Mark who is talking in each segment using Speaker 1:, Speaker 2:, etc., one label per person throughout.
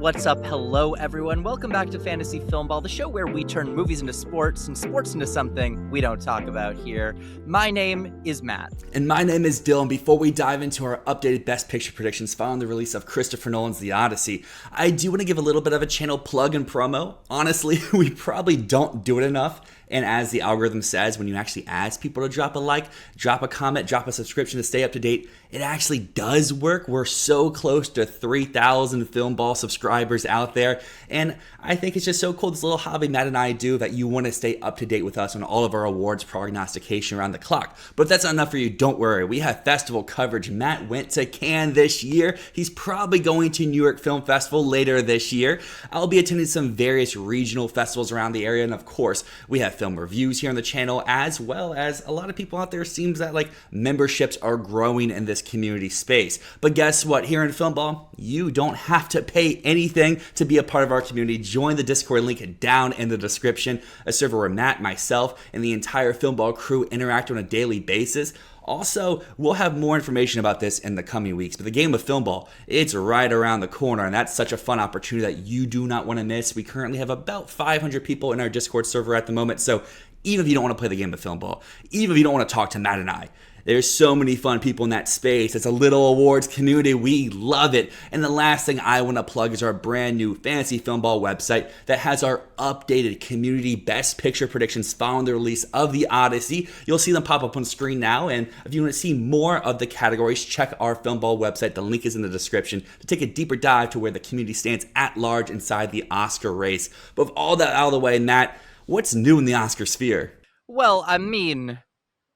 Speaker 1: What's up? Hello, everyone. Welcome back to Fantasy Filmball, the show where we turn movies into sports and sports into something we don't talk about here. My name is Matt.
Speaker 2: And my name is Dyl, and before we dive into our updated Best Picture predictions following the release of Christopher Nolan's The Odyssey, I do want to give a little bit of a channel plug and promo. Honestly, we probably don't do it enough. And as the algorithm says, when you actually ask people to drop a like, drop a comment, drop a subscription to stay up to date, it actually does work. We're so close to 3,000 Filmball subscribers out there. And I think it's just so cool, this little hobby Matt and I do, that you want to stay up to date with us on all of our awards prognostication around the clock. But if that's not enough for you, don't worry. We have festival coverage. Matt went to Cannes this year. He's probably going to New York Film Festival later this year. I'll be attending some various regional festivals around the area. And of course, we have film reviews here on the channel, as well as a lot of people out there. Seems that memberships are growing in this community space. But guess what? Here in Filmball, you don't have to pay anything to be a part of our community. Join the Discord link down in the description, a server where Matt, myself, and the entire Filmball crew interact on a daily basis. Also, we'll have more information about this in the coming weeks, but the game of Filmball, it's right around the corner, and that's such a fun opportunity that you do not want to miss. We currently have about 500 people in our Discord server at the moment, so even if you don't want to play the game of Filmball, even if you don't want to talk to Matt and I, there's so many fun people in that space. It's a little awards community. We love it. And the last thing I want to plug is our brand new Fantasy Filmball website that has our updated community best picture predictions following the release of The Odyssey. You'll see them pop up on screen now. And if you want to see more of the categories, check our Filmball website. The link is in the description to take a deeper dive to where the community stands at large inside the Oscar race. But with all that out of the way, Matt, what's new in the Oscar sphere?
Speaker 1: Well,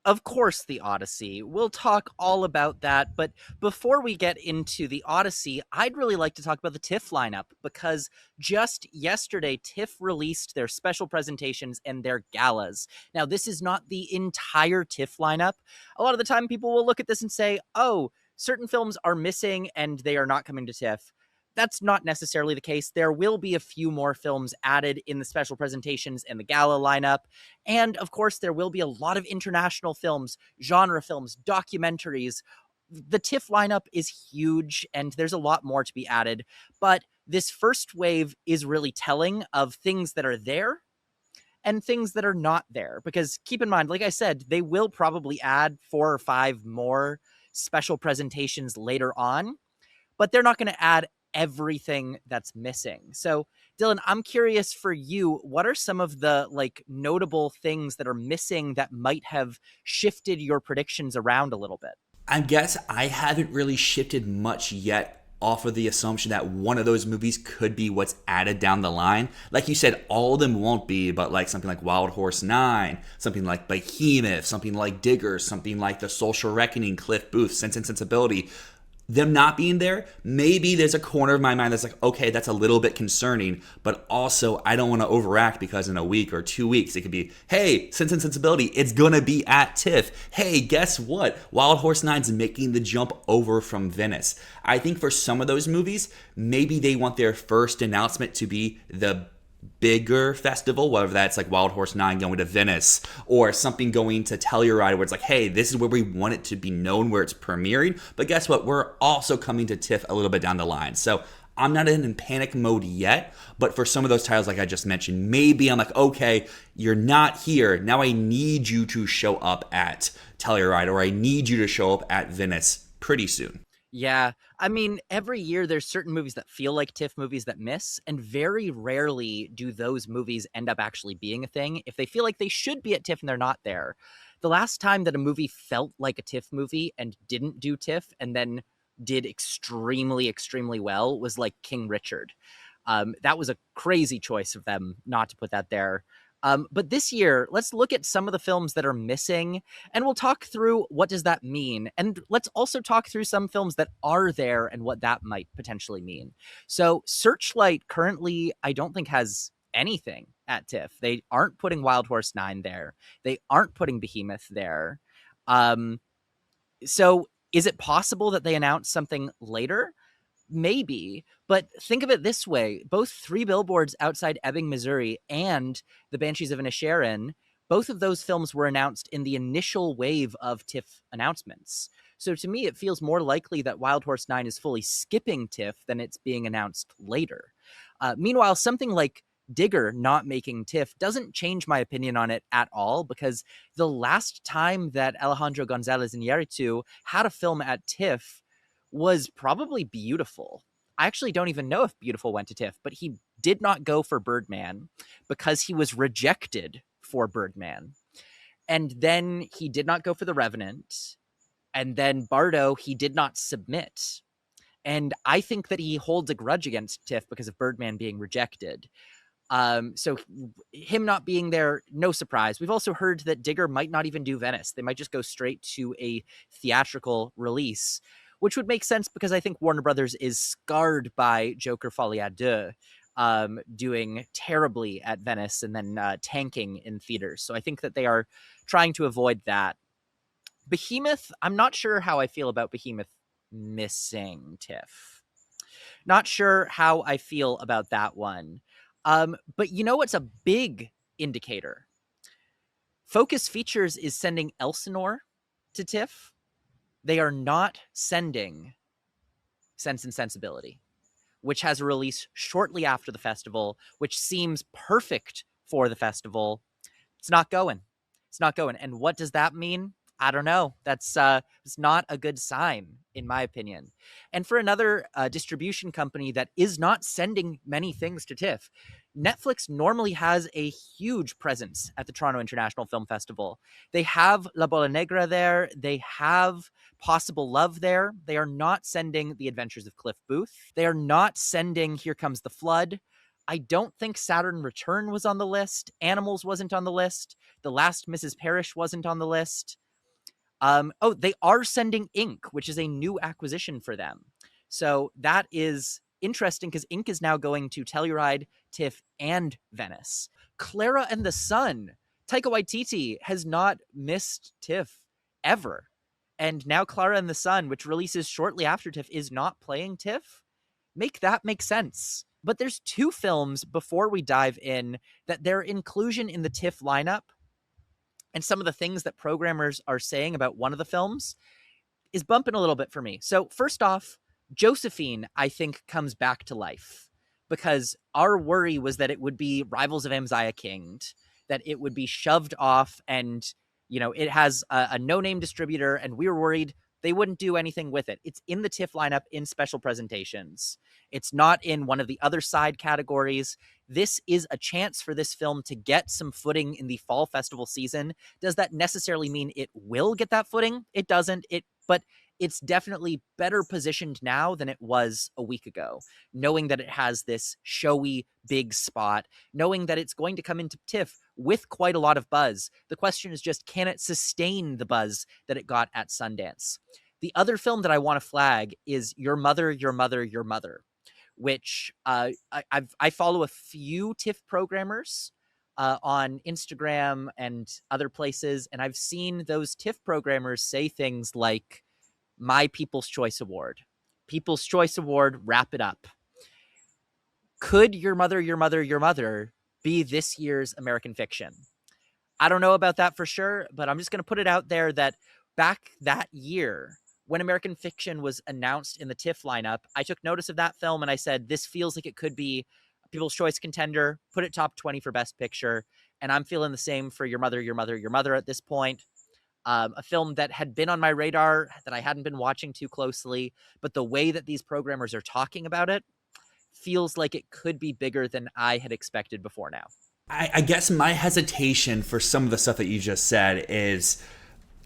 Speaker 1: of course, The Odyssey. We'll talk all about that, but before we get into The Odyssey, I'd really like to talk about the TIFF lineup, because just yesterday, TIFF released their special presentations and their galas. Now, this is not the entire TIFF lineup. A lot of the time, people will look at this and say, oh, certain films are missing and they are not coming to TIFF. That's not necessarily the case. There will be a few more films added in the special presentations and the gala lineup. And of course, there will be a lot of international films, genre films, documentaries. The TIFF lineup is huge and there's a lot more to be added. But this first wave is really telling of things that are there and things that are not there. Because keep in mind, like I said, they will probably add 4 or 5 more special presentations later on, but they're not going to add everything that's missing. So, Dylan, I'm curious for you, what are some of the notable things that are missing that might have shifted your predictions around a little bit?
Speaker 2: I guess I haven't really shifted much yet off of the assumption that one of those movies could be what's added down the line. Like you said, all of them won't be, but something like Wild Horse 9, something like Behemoth, something like Diggers, something like The Social Reckoning, Cliff Booth, Sense and Sensibility. Them not being there, maybe there's a corner of my mind that's okay, that's a little bit concerning, but also I don't want to overact, because in a week or 2 weeks, it could be, hey, Sense and Sensibility, it's going to be at TIFF. Hey, guess what? Wild Horse 9's making the jump over from Venice. I think for some of those movies, maybe they want their first announcement to be the bigger festival, whether that's Wild Horse 9 going to Venice or something going to Telluride, where it's hey, this is where we want it to be known, where it's premiering. But guess what? We're also coming to TIFF a little bit down the line. So I'm not in panic mode yet, but for some of those titles like I just mentioned, maybe I'm okay, you're not here. Now I need you to show up at Telluride, or I need you to show up at Venice pretty soon.
Speaker 1: Yeah, every year there's certain movies that feel like TIFF movies that miss, and very rarely do those movies end up actually being a thing if they feel like they should be at TIFF and they're not there. The last time that a movie felt like a TIFF movie and didn't do TIFF and then did extremely, extremely well was King Richard. That was a crazy choice of them not to put that there. But this year, let's look at some of the films that are missing, and we'll talk through what does that mean. And let's also talk through some films that are there and what that might potentially mean. So Searchlight currently, I don't think, has anything at TIFF. They aren't putting Wild Horse 9 there. They aren't putting Behemoth there. So is it possible that they announce something later? Maybe, but think of it this way. Both Three Billboards Outside Ebbing, Missouri and The Banshees of Inisherin, both of those films were announced in the initial wave of TIFF announcements. So to me, it feels more likely that Wild Horse 9 is fully skipping TIFF than it's being announced later. Meanwhile, something like Digger not making TIFF doesn't change my opinion on it at all, because the last time that Alejandro González Iñárritu had a film at TIFF was probably Beautiful. I actually don't even know if Beautiful went to TIFF, but he did not go for Birdman because he was rejected for Birdman. And then he did not go for The Revenant. And then Bardo, he did not submit. And I think that he holds a grudge against TIFF because of Birdman being rejected. So him not being there, no surprise. We've also heard that Digger might not even do Venice. They might just go straight to a theatrical release, which would make sense because I think Warner Brothers is scarred by Joker Folie à Deux, doing terribly at Venice and then tanking in theaters. So I think that they are trying to avoid that. Behemoth, I'm not sure how I feel about Behemoth missing TIFF. Not sure how I feel about that one. But you know what's a big indicator? Focus Features is sending Elsinore to TIFF. They are not sending Sense and Sensibility, which has a release shortly after the festival, which seems perfect for the festival. It's not going. It's not going. And what does that mean? I don't know. That's it's not a good sign, in my opinion. And for another distribution company that is not sending many things to TIFF, Netflix normally has a huge presence at the Toronto International Film Festival. They have La Bola Negra there. They have Possible Love there. They are not sending The Adventures of Cliff Booth. They are not sending Here Comes the Flood. I don't think Saturn Return was on the list. Animals wasn't on the list. The Last Mrs. Parrish wasn't on the list. They are sending Ink, which is a new acquisition for them. So that is interesting because Ink is now going to Telluride, TIFF, and Venice. Clara and the Sun. Taika Waititi has not missed TIFF ever. And now Clara and the Sun, which releases shortly after TIFF, is not playing TIFF. Make that make sense. But there's two films before we dive in that their inclusion in the TIFF lineup and some of the things that programmers are saying about one of the films is bumping a little bit for me. So first off, Josephine, I think, comes back to life because our worry was that it would be Rivals of Amziah Kinged, that it would be shoved off and, you know, it has a no-name distributor and we were worried they wouldn't do anything with it. It's in the TIFF lineup in special presentations. It's not in one of the other side categories. This is a chance for this film to get some footing in the fall festival season. Does that necessarily mean it will get that footing? It doesn't. But it's definitely better positioned now than it was a week ago, knowing that it has this showy big spot, knowing that it's going to come into TIFF with quite a lot of buzz. The question is just, can it sustain the buzz that it got at Sundance? The other film that I want to flag is Your Mother, Your Mother, Your Mother, which I follow a few TIFF programmers on Instagram and other places, and I've seen those TIFF programmers say things like, my People's Choice Award. People's Choice Award, wrap it up. Could Your Mother, Your Mother, Your Mother be this year's American Fiction? I don't know about that for sure, but I'm just going to put it out there that back that year, when American Fiction was announced in the TIFF lineup, I took notice of that film and I said, this feels like it could be a People's Choice contender, put it top 20 for Best Picture. And I'm feeling the same for Your Mother, Your Mother, Your Mother at this point. A film that had been on my radar, that I hadn't been watching too closely, but the way that these programmers are talking about it feels like it could be bigger than I had expected before now.
Speaker 2: I guess my hesitation for some of the stuff that you just said is,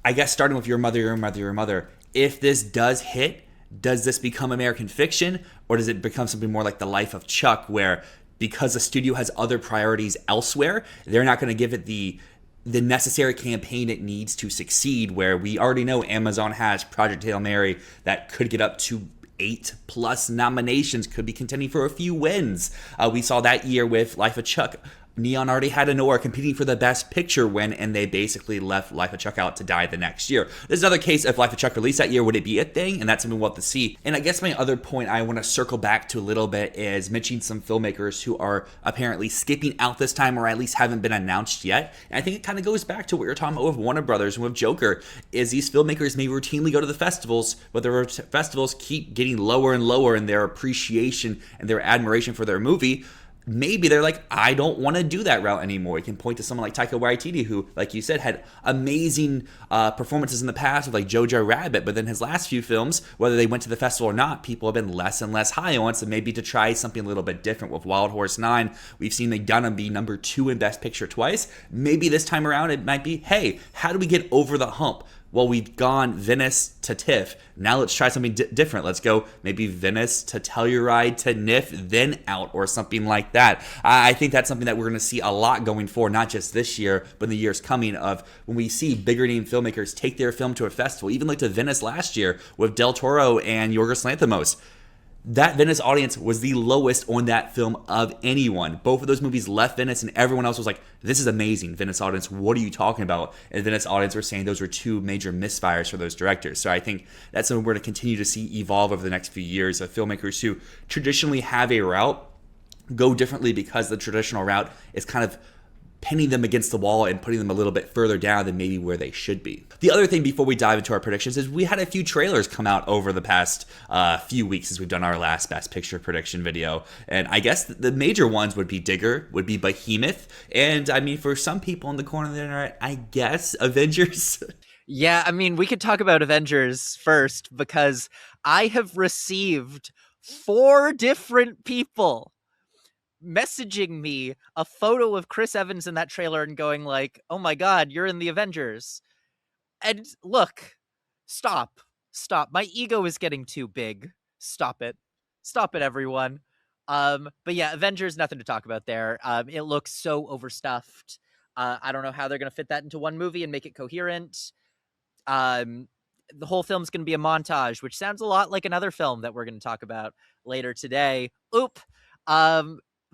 Speaker 2: I guess starting with Your Mother, Your Mother, Your Mother, if this does hit, does this become American Fiction, or does it become something more like The Life of Chuck, where because the studio has other priorities elsewhere, they're not going to give it the necessary campaign it needs to succeed, where we already know Amazon has Project Hail Mary that could get up to 8+ nominations, could be contending for a few wins. We saw that year with Life of Chuck Neon already had a Noir competing for the Best Picture win, and they basically left Life of Chuck out to die the next year. There's another case if Life of Chuck released that year, would it be a thing? And that's something we'll have to see. And I guess my other point I want to circle back to a little bit is mentioning some filmmakers who are apparently skipping out this time, or at least haven't been announced yet. And I think it kind of goes back to what you're talking about with Warner Brothers and with Joker, is these filmmakers may routinely go to the festivals, but the festivals keep getting lower and lower in their appreciation and their admiration for their movie. Maybe they're like, I don't want to do that route anymore. You can point to someone like Taika Waititi, who, like you said, had amazing performances in the past with like Jojo Rabbit, but then his last few films, whether they went to the festival or not, people have been less and less high on. So maybe to try something a little bit different with Wild Horse 9, we've seen McDonough be number 2 in Best Picture twice. Maybe this time around it might be, hey, how do we get over the hump? Well, we've gone Venice to TIFF. Now let's try something different. Let's go maybe Venice to Telluride to NIF, then out, or something like that. I think that's something that we're going to see a lot going forward, not just this year, but in the years coming, of when we see bigger name filmmakers take their film to a festival, even like to Venice last year with Del Toro and Yorgos Lanthimos. That Venice audience was the lowest on that film of anyone. Both of those movies left Venice, and everyone else was like, this is amazing. Venice audience, what are you talking about? And Venice audience were saying those were 2 major misfires for those directors. So I think that's something we're going to continue to see evolve over the next few years, of filmmakers who traditionally have a route go differently because the traditional route is kind of pinning them against the wall and putting them a little bit further down than maybe where they should be. The other thing before we dive into our predictions is we had a few trailers come out over the past few weeks since we've done our last Best Picture prediction video. And I guess the major ones would be Digger, would be Behemoth, and I mean, for some people in the corner of the internet, I guess Avengers.
Speaker 1: Yeah, I mean, we could talk about Avengers first, because I have received 4 different people messaging me a photo of Chris Evans in that trailer and going like, oh my god, you're in the Avengers. And look, stop. My ego is getting too big. Stop it, everyone. But yeah, Avengers, nothing to talk about there. It looks so overstuffed. I don't know how they're gonna fit that into one movie and make it coherent. The whole film's gonna be a montage, which sounds a lot like another film that we're gonna talk about later today. Oop.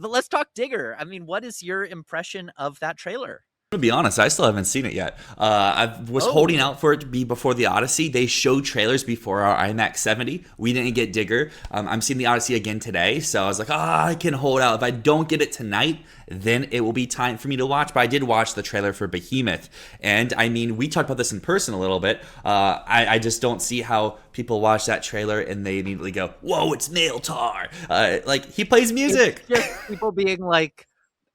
Speaker 1: But let's talk Digger. I mean, what is your impression of that trailer?
Speaker 2: To be honest, I still haven't seen it yet. I was holding out for it to be before the Odyssey. They showed trailers before our IMAX 70. We didn't get Digger. I'm seeing the Odyssey again today, so I was like, I can hold out. If I don't get it tonight, then it will be time for me to watch. But I did watch the trailer for Behemoth. And I mean, we talked about this in person a little bit. I just don't see how people watch that trailer and they immediately go, whoa, it's Nail Tar. Like, he plays music.
Speaker 1: It's just people being like,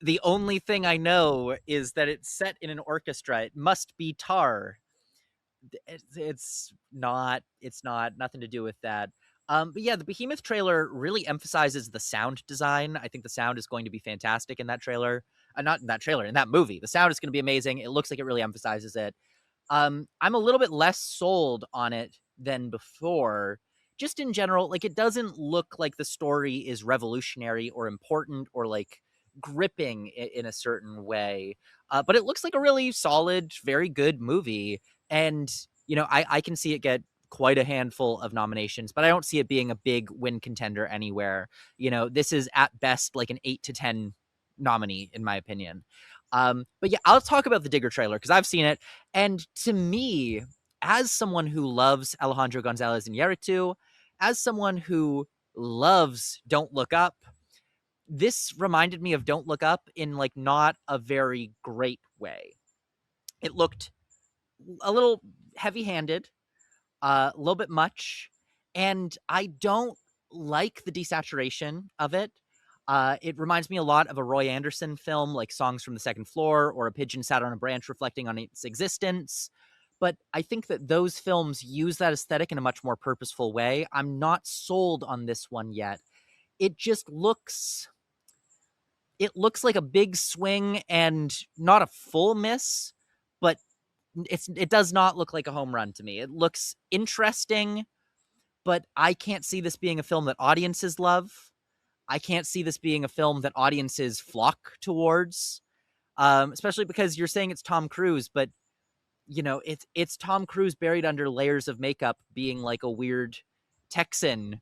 Speaker 1: the only thing I know is that it's set in an orchestra. It must be tar. It's not. It's not. Nothing to do with that. But yeah, the Behemoth trailer really emphasizes the sound design. I think the sound is going to be fantastic in that trailer. Not in that trailer, in that movie. The sound is going to be amazing. It looks like it really emphasizes it. I'm a little bit less sold on it than before. Just in general, like, it doesn't look like the story is revolutionary or important or like gripping in a certain way. But it looks like a really solid, very good movie. And, you know, I can see it get quite a handful of nominations, but I don't see it being a big win contender anywhere. You know, this is at best like an 8 to 10 nominee, in my opinion. But yeah, I'll talk about the Digger trailer because I've seen it. And to me, as someone who loves Alejandro Gonzalez Iñárritu, as someone who loves Don't Look Up, this reminded me of Don't Look Up in like not a very great way. It looked a little heavy-handed, a little bit much, and I don't like the desaturation of it. It reminds me a lot of a Roy Anderson film, like Songs from the Second Floor or A Pigeon Sat on a Branch Reflecting on Its Existence. But I think that those films use that aesthetic in a much more purposeful way. I'm not sold on this one yet. It just looks like a big swing and not a full miss, but it does not look like a home run to me. It looks interesting, but I can't see this being a film that audiences love. I can't see this being a film that audiences flock towards, especially because you're saying it's Tom Cruise, but you know, it's Tom Cruise buried under layers of makeup being like a weird Texan.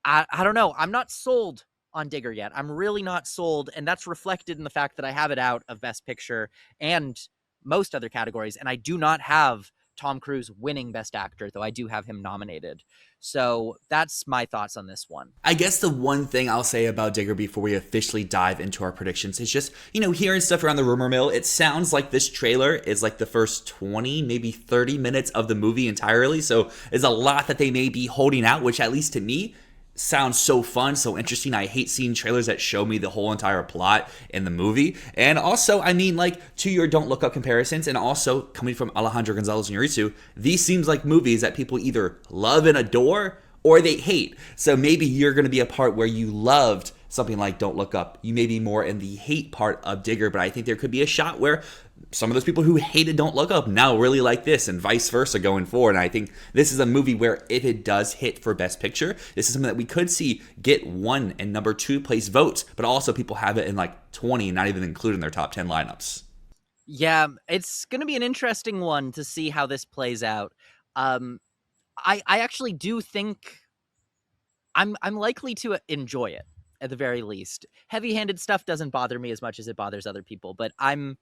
Speaker 1: I don't know. I'm not sold on Digger yet. I'm really not sold, and that's reflected in the fact that I have it out of Best Picture and most other categories, and I do not have Tom Cruise winning Best Actor, though I do have him nominated. So that's my thoughts on this one.
Speaker 2: I guess the one thing I'll say about Digger before we officially dive into our predictions is just, hearing stuff around the rumor mill, it sounds like this trailer is like the first 20, maybe 30 minutes of the movie entirely. So there's a lot that they may be holding out, which at least to me sounds so fun, so interesting. I hate seeing trailers that show me the whole entire plot in the movie. And also, to your Don't Look Up comparisons, and also coming from Alejandro Gonzalez Iñárritu, these seems like movies that people either love and adore or they hate. So maybe you're going to be a part where you loved something like Don't Look Up. You may be more in the hate part of Digger, but I think there could be a shot where some of those people who hated Don't Look Up now really like this, and vice versa going forward. And I think this is a movie where if it does hit for Best Picture, this is something that we could see get 1 and number 2 place votes, but also people have it in like 20, not even including their top 10 lineups.
Speaker 1: Yeah, it's going to be an interesting one to see how this plays out. I actually do think I'm likely to enjoy it at the very least. Heavy-handed stuff doesn't bother me as much as it bothers other people, but I'm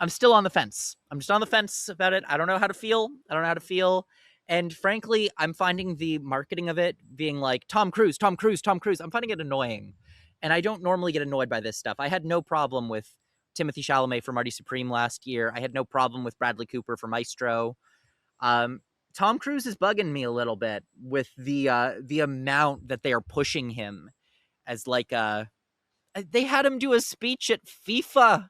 Speaker 1: still on the fence. I'm just on the fence about it. I don't know how to feel. And frankly, I'm finding the marketing of it being like Tom Cruise, Tom Cruise, Tom Cruise. I'm finding it annoying. And I don't normally get annoyed by this stuff. I had no problem with Timothée Chalamet for Marty Supreme last year. I had no problem with Bradley Cooper for Maestro. Tom Cruise is bugging me a little bit with the amount that they are pushing him as like they had him do a speech at FIFA.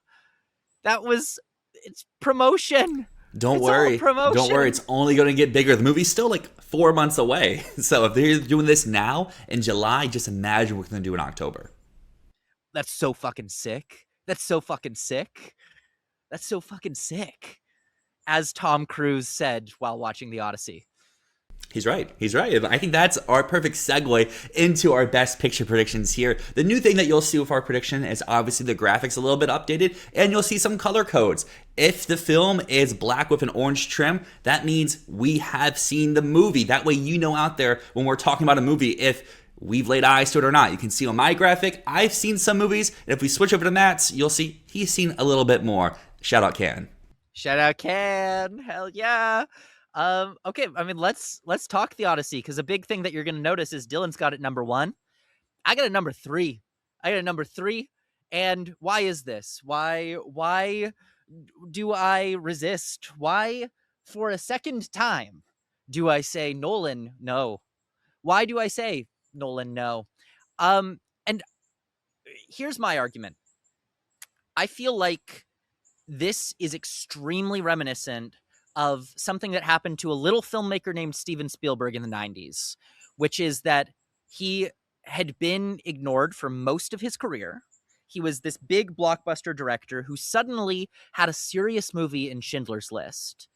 Speaker 1: It's promotion.
Speaker 2: Don't
Speaker 1: It's all
Speaker 2: worry. Don't worry.
Speaker 1: promotion.
Speaker 2: It's only going to get bigger. The movie's still like 4 months away. So if they're doing this now in July, just imagine what they're going to do in October.
Speaker 1: That's so fucking sick. That's so fucking sick. That's so fucking sick. As Tom Cruise said while watching the Odyssey.
Speaker 2: He's right. He's right. I think that's our perfect segue into our Best Picture predictions here. The new thing that you'll see with our prediction is obviously the graphics a little bit updated, and you'll see some color codes. If the film is black with an orange trim, that means we have seen the movie. That way you know out there when we're talking about a movie if we've laid eyes to it or not. You can see on my graphic, I've seen some movies, and if we switch over to Matt's, you'll see he's seen a little bit more. Shout out Ken.
Speaker 1: Shout out Ken. Hell yeah. Okay, I mean let's talk the Odyssey, because a big thing that you're gonna notice is Dylan's got it number 1. I got it number 3. And why is this? Why do I resist? Why, for a second time, do I say Nolan no? Why do I say Nolan no? And here's my argument. I feel like this is extremely reminiscent of something that happened to a little filmmaker named Steven Spielberg in the 90s, which is that he had been ignored for most of his career. He was this big blockbuster director who suddenly had a serious movie in Schindler's List.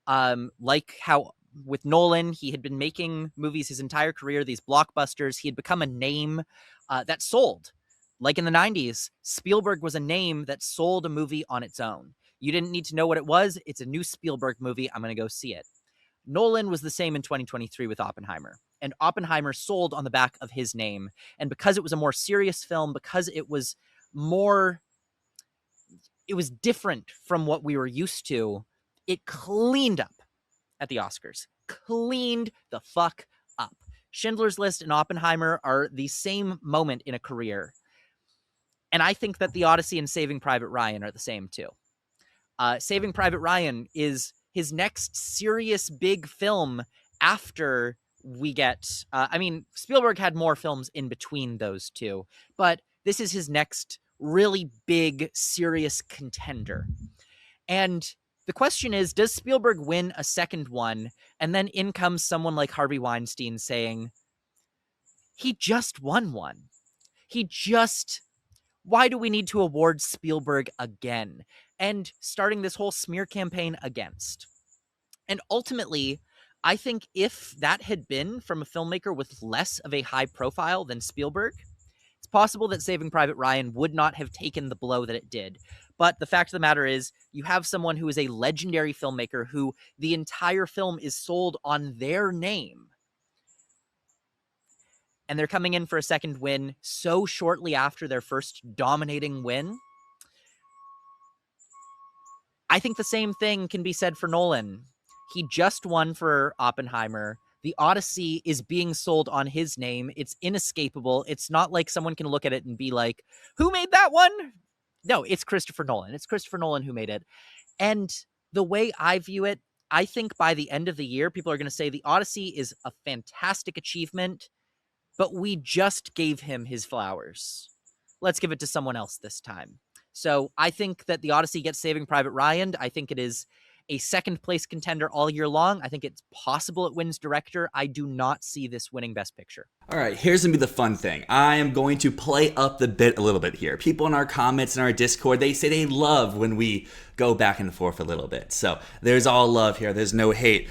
Speaker 1: Like how with Nolan, he had been making movies his entire career, these blockbusters. He had become a name that sold. Like in the 90s, Spielberg was a name that sold a movie on its own. You didn't need to know what it was. It's a new Spielberg movie. I'm going to go see it. Nolan was the same in 2023 with Oppenheimer. And Oppenheimer sold on the back of his name. And because it was a more serious film, because it was different from what we were used to, it cleaned up at the Oscars. Cleaned the fuck up. Schindler's List and Oppenheimer are the same moment in a career. And I think that The Odyssey and Saving Private Ryan are the same too. Saving Private Ryan is his next serious big film after we get... Spielberg had more films in between those two, but this is his next really big, serious contender. And the question is, does Spielberg win a second one, and then in comes someone like Harvey Weinstein saying, he just won one. Why do we need to award Spielberg again? And starting this whole smear campaign against. And ultimately, I think if that had been from a filmmaker with less of a high profile than Spielberg, it's possible that Saving Private Ryan would not have taken the blow that it did. But the fact of the matter is, you have someone who is a legendary filmmaker who the entire film is sold on their name. and they're coming in for a second win so shortly after their first dominating win. I think the same thing can be said for Nolan. He just won for Oppenheimer. The Odyssey is being sold on his name. It's inescapable. It's not like someone can look at it and be like, who made that one? No, it's Christopher Nolan. It's Christopher Nolan who made it. And the way I view it, I think by the end of the year, people are going to say the Odyssey is a fantastic achievement, but we just gave him his flowers. Let's give it to someone else this time. So I think that the Odyssey gets Saving Private Ryan. I think it is a second place contender all year long. I think it's possible it wins director. I do not see this winning Best Picture.
Speaker 2: All right, here's gonna be the fun thing. I am going to play up the bit a little bit here. People in our comments in our Discord, they say they love when we go back and forth a little bit. So there's all love here. There's no hate.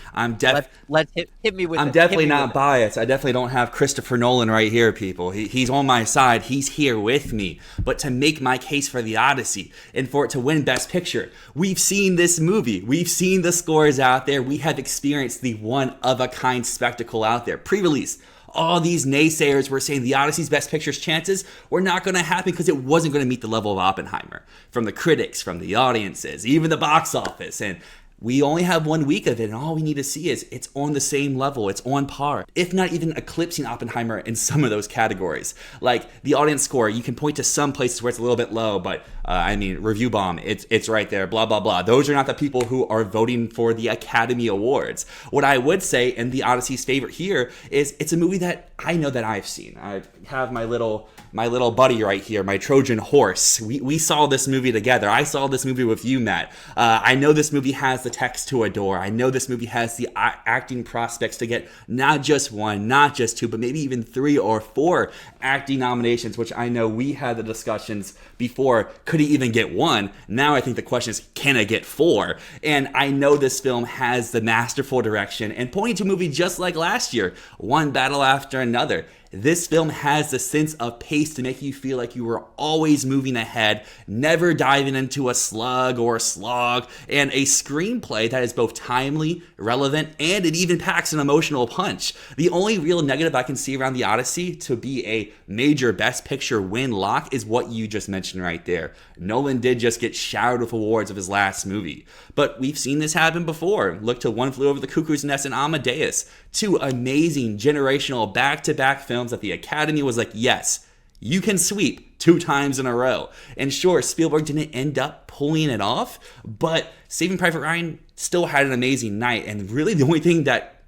Speaker 1: Let's hit me with
Speaker 2: I'm
Speaker 1: it.
Speaker 2: definitely not biased. I definitely don't have Christopher Nolan right here, people. He's on my side. He's here with me. But to make my case for the Odyssey and for it to win Best Picture, we've seen this movie. We've seen the scores out there. We have experienced the one-of-a-kind spectacle out there. Pre-release. All these naysayers were saying the Odyssey's Best Picture's chances were not going to happen because it wasn't going to meet the level of Oppenheimer. From the critics, from the audiences, even the box office. And we only have 1 week of it, and all we need to see is it's on the same level, it's on par, if not even eclipsing Oppenheimer in some of those categories. Like the audience score, you can point to some places where it's a little bit low, but Review Bomb, it's right there, blah, blah, blah. Those are not the people who are voting for the Academy Awards. What I would say, and the Odyssey's favorite here, is it's a movie that I know that I've seen. I have my little buddy right here, my Trojan horse. We saw this movie together. I saw this movie with you, Matt. I know this movie has the text to adore. I know this movie has the acting prospects to get not just one, not just two, but maybe even 3 or 4 acting nominations, which I know we had the discussions before. Could he even get 1? Now I think the question is, can it get 4? And I know this film has the masterful direction and pointing to a movie just like last year, one battle after another. This film has the sense of pace to make you feel like you were always moving ahead, never diving into a slug or a slog, and a screenplay that is both timely, relevant, and it even packs an emotional punch. The only real negative I can see around the Odyssey to be a major Best Picture win lock is what you just mentioned right there. Nolan did just get showered with awards of his last movie. But we've seen this happen before. Look to One Flew Over the Cuckoo's Nest and Amadeus. 2 amazing generational back-to-back films that the Academy was like, yes, you can sweep 2 times in a row. And sure, Spielberg didn't end up pulling it off, but Saving Private Ryan still had an amazing night. And really the only thing that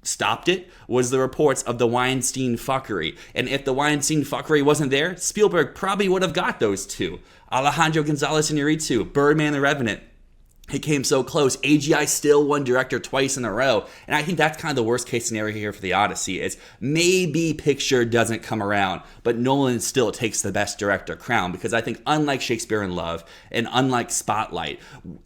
Speaker 2: stopped it was the reports of the Weinstein fuckery. And if the Weinstein fuckery wasn't there, Spielberg probably would have got those 2. Alejandro Gonzalez Iñárritu, Birdman, The Revenant. It came so close. AGI still won director twice in a row. And I think that's kind of the worst case scenario here for the Odyssey is maybe picture doesn't come around, but Nolan still takes the best director crown because I think unlike Shakespeare in Love and unlike Spotlight,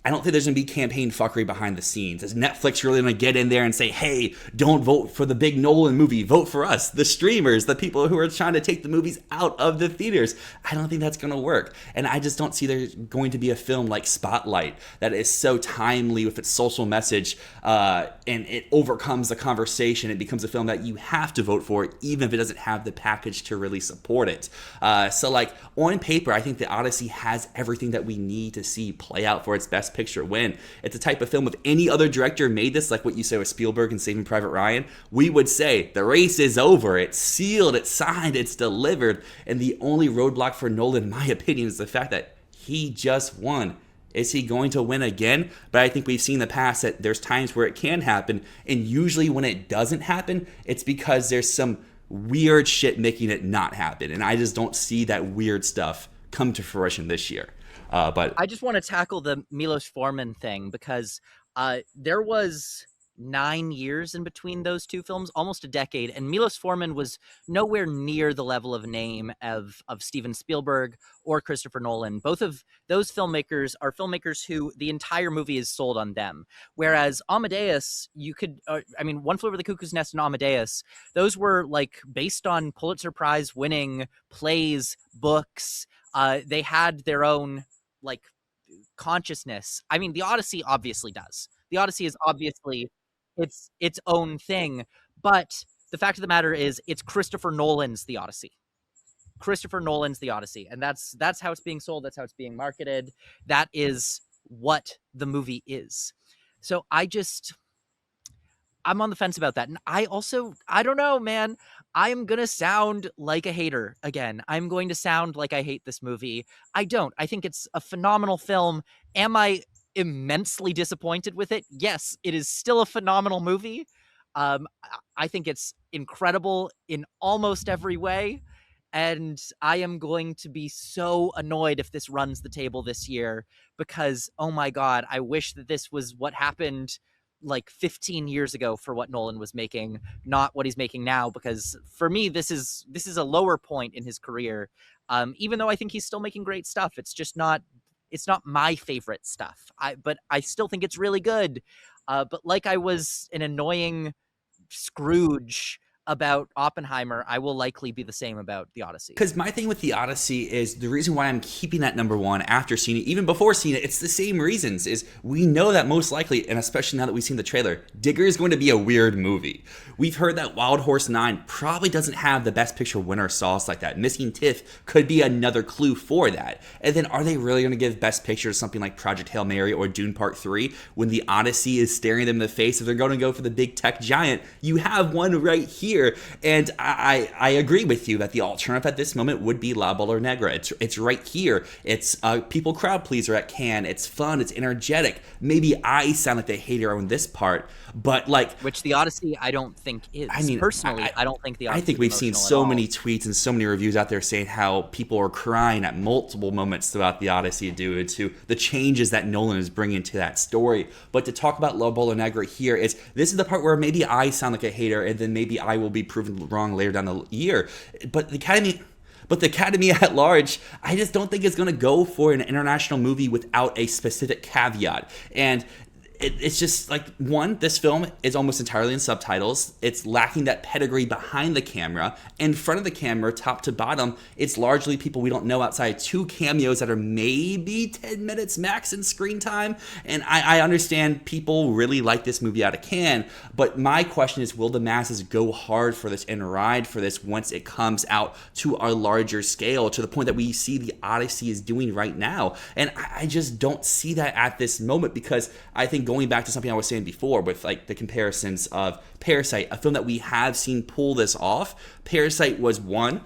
Speaker 2: I don't think there's going to be campaign fuckery behind the scenes. Is Netflix really going to get in there and say, hey, don't vote for the big Nolan movie, vote for us, the streamers, the people who are trying to take the movies out of the theaters? I don't think that's going to work. And I just don't see there's going to be a film like Spotlight that is so timely with its social message and it overcomes the conversation. It becomes a film that you have to vote for even if it doesn't have the package to really support it. So like on paper, I think the Odyssey has everything that we need to see play out for its Best Picture win. It's the type of film if any other director made this, like what you say with Spielberg and Saving Private Ryan, we would say the race is over, it's sealed, it's signed, it's delivered. And the only roadblock for Nolan, in my opinion, is the fact that he just won. Is he going to win again? But I think we've seen in the past that there's times where it can happen, and usually when it doesn't happen, it's because there's some weird shit making it not happen, and I just don't see that weird stuff come to fruition this year. But
Speaker 1: I just want to tackle the Milos Forman thing because there was 9 years in between those 2 films, almost a decade, and Milos Forman was nowhere near the level of name of Steven Spielberg or Christopher Nolan. Both of those filmmakers are filmmakers who the entire movie is sold on them. Whereas Amadeus, One Flew Over the Cuckoo's Nest and Amadeus, those were like based on Pulitzer Prize winning plays, books. They had their own like consciousness. I mean, the Odyssey obviously does. The Odyssey is obviously its own thing, but The fact of the matter is, it's Christopher Nolan's The Odyssey. Christopher Nolan's The Odyssey, and that's how it's being sold. That's how it's being marketed. That is what the movie is. So I'm on the fence about that. And I don't know, man. I'm going to sound like a hater again. I'm going to sound like I hate this movie. I don't. I think it's a phenomenal film. Am I immensely disappointed with it? Yes, it is still a phenomenal movie. I think it's incredible in almost every way. And I am going to be so annoyed if this runs the table this year because, oh my God, I wish that this was what happened like 15 years ago for what Nolan was making, not what he's making now. Because for me, this is a lower point in his career. Even though I think he's still making great stuff, it's not my favorite stuff. But I still think it's really good. But like I was an annoying Scrooge about Oppenheimer, I will likely be the same about The Odyssey.
Speaker 2: Because my thing with The Odyssey is the reason why I'm keeping that number one after seeing it, even before seeing it, it's the same reasons. Is we know that most likely, and especially now that we've seen the trailer, Digger is going to be a weird movie. We've heard that Wild Horse 9 probably doesn't have the Best Picture winner sauce like that. Missing TIFF could be another clue for that. And then are they really going to give Best Picture to something like Project Hail Mary or Dune Part 3 when The Odyssey is staring them in the face? If they're going to go for the big tech giant, you have one right here. And I agree with you that the alternative at this moment would be La Bola Negra. It's right here. It's a people crowd pleaser at Cannes. It's fun. It's energetic. Maybe I sound like the hater on this part, but like,
Speaker 1: which The Odyssey I don't think is. I mean, personally, I don't think The Odyssey.
Speaker 2: I think we've seen so many tweets and so many reviews out there saying how people are crying at multiple moments throughout The Odyssey due to the changes that Nolan is bringing to that story. But to talk about La Bola Negra here is this is the part where maybe I sound like a hater, and then maybe I will be proven wrong later down the year. But the Academy at large, I just don't think it's going to go for an international movie without a specific caveat. And it's just like, one, this film is almost entirely in subtitles. It's lacking that pedigree behind the camera. In front of the camera, top to bottom, it's largely people we don't know outside two cameos that are maybe 10 minutes max in screen time. And I understand people really like this movie out of Cannes, but my question is, will the masses go hard for this and ride for this once it comes out to a larger scale, to the point that we see the Odyssey is doing right now? And I just don't see that at this moment, because I think, going back to something I was saying before with like the comparisons of Parasite, a film that we have seen pull this off. Parasite was, one,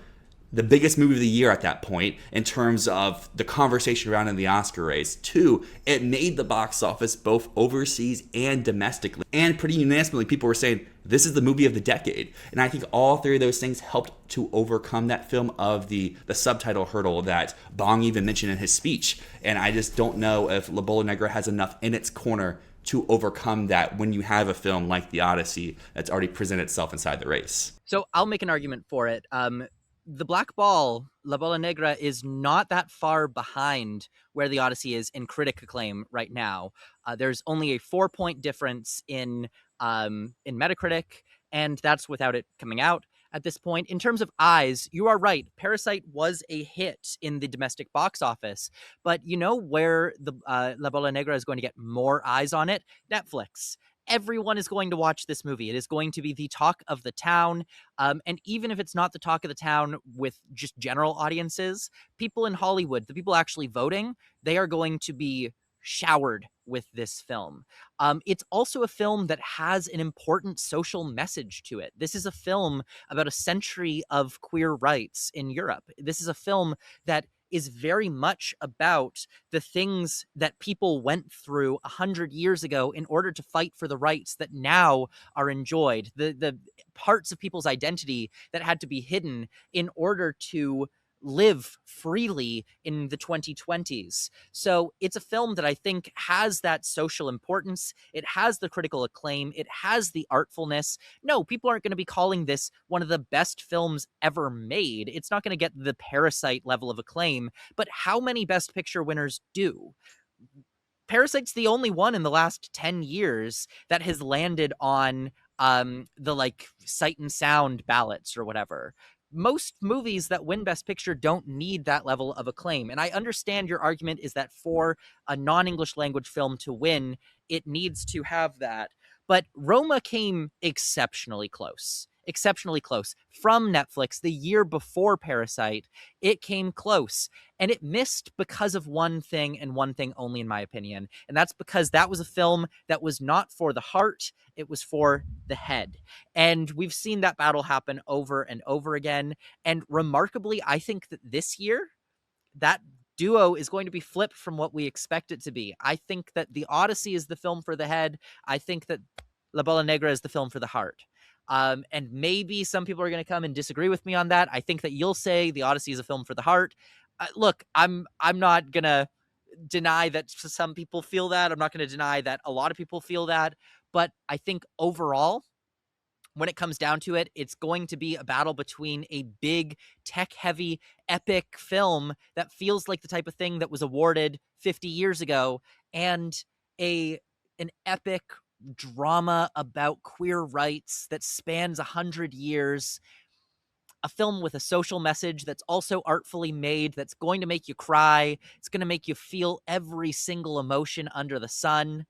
Speaker 2: the biggest movie of the year at that point in terms of the conversation around in the Oscar race. Two, it made the box office both overseas and domestically. And pretty unanimously, people were saying this is the movie of the decade. And I think all three of those things helped to overcome that film of the subtitle hurdle that Bong even mentioned in his speech. And I just don't know if La Bola Negra has enough in its corner to overcome that when you have a film like The Odyssey that's already presented itself inside the race.
Speaker 1: So I'll make an argument for it. The Black Ball, La Bola Negra, is not that far behind where The Odyssey is in critic acclaim right now. There's only a 4-point difference in Metacritic, and that's without it coming out at this point. In terms of eyes, you are right. Parasite was a hit in the domestic box office, but you know where the La Bola Negra is going to get more eyes on it? Netflix. Everyone is going to watch this movie. It is going to be the talk of the town. And even if it's not the talk of the town with just general audiences, people in Hollywood, the people actually voting, they are going to be showered with this film. It's also a film that has an important social message to it. This is a film about a century of queer rights in Europe. This is a film that is very much about the things that people went through 100 years ago in order to fight for the rights that now are enjoyed, the parts of people's identity that had to be hidden in order to live freely in the 2020s. So it's a film that I think has that social importance. It has the critical acclaim. It has the artfulness. No, people aren't going to be calling this one of the best films ever made. It's not going to get the Parasite level of acclaim, but how many Best Picture winners do? Parasite's the only one in the last 10 years that has landed on the like Sight and Sound ballots or whatever. Most movies that win Best Picture don't need that level of acclaim. And I understand your argument is that for a non-English language film to win, it needs to have that. But Roma came exceptionally close. exceptionally close. From Netflix, the year before Parasite, it came close. And it missed because of one thing and one thing only, in my opinion. And that's because that was a film that was not for the heart, it was for the head. And we've seen that battle happen over and over again. And remarkably, I think that this year, that duo is going to be flipped from what we expect it to be. I think that The Odyssey is the film for the head. I think that La Bola Negra is the film for the heart. And maybe some people are going to come and disagree with me on that. I think that you'll say The Odyssey is a film for the heart. Look, I'm not going to deny that some people feel that. I'm not going to deny that a lot of people feel that. But I think overall, when it comes down to it, it's going to be a battle between a big, tech-heavy, epic film that feels like the type of thing that was awarded 50 years ago, and an epic drama about queer rights that spans 100 years. A film with a social message that's also artfully made, that's going to make you cry. It's going to make you feel every single emotion under the sun.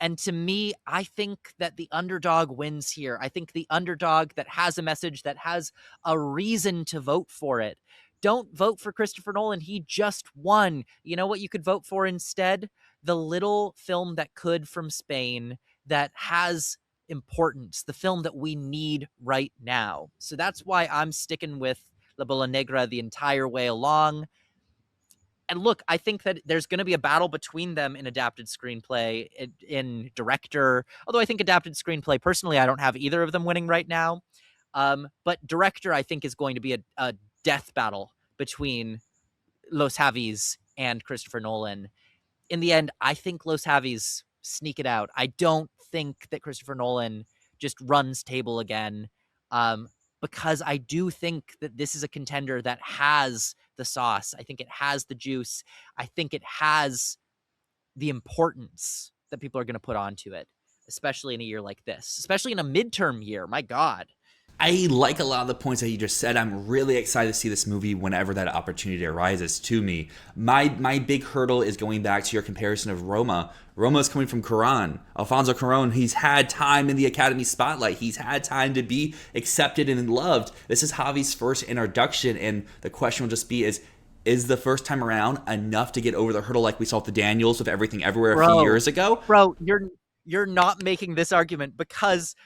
Speaker 1: And to me, I think that the underdog wins here. I think the underdog that has a message, that has a reason to vote for it. Don't vote for Christopher Nolan. He just won. You know what you could vote for instead? The little film that could from Spain that has importance, the film that we need right now. So that's why I'm sticking with La Bola Negra the entire way along. And look, I think that there's going to be a battle between them in adapted screenplay, in director. Although I think adapted screenplay, personally, I don't have either of them winning right now. But director, I think, is going to be a death battle between Los Javis and Christopher Nolan. In the end, I think Los Javis sneak it out. I don't think that Christopher Nolan just runs table again. Because I do think that this is a contender that has the sauce. I think it has the juice. I think it has the importance that people are going to put onto it, especially in a year like this, especially in a midterm year. My God.
Speaker 2: I like a lot of the points that you just said. I'm really excited to see this movie whenever that opportunity arises to me. My big hurdle is going back to your comparison of Roma. Roma is coming from Cuarón. Alfonso Cuarón, he's had time in the Academy spotlight. He's had time to be accepted and loved. This is Javi's first introduction, and the question will just be is the first time around enough to get over the hurdle like we saw with the Daniels with Everything Everywhere a few years ago?
Speaker 1: Bro, you're not making this argument, because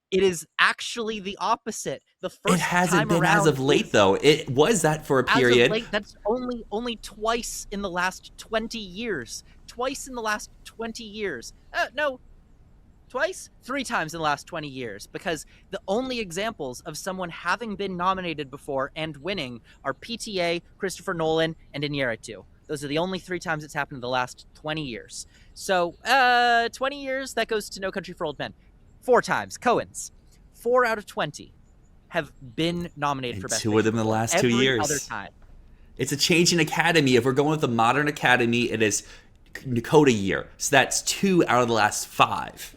Speaker 1: it is actually the opposite. The first
Speaker 2: it hasn't
Speaker 1: time
Speaker 2: been
Speaker 1: around
Speaker 2: as of late, though. It was that for a period.
Speaker 1: As of late, that's only twice in the last 20 years. Twice in the last 20 years. No, twice? 3 times in the last 20 years. Because the only examples of someone having been nominated before and winning are PTA, Christopher Nolan, and Iñárritu. Those are the only 3 times it's happened in the last 20 years. So, 20 years, that goes to No Country for Old Men. 4 times. Coens. 4 out of 20 have been nominated for Best Picture.
Speaker 2: 2 of them in the last 2 years.
Speaker 1: Every other time.
Speaker 2: It's a change in Academy. If we're going with the modern Academy, it is Dakota year. So that's 2 out of the last 5.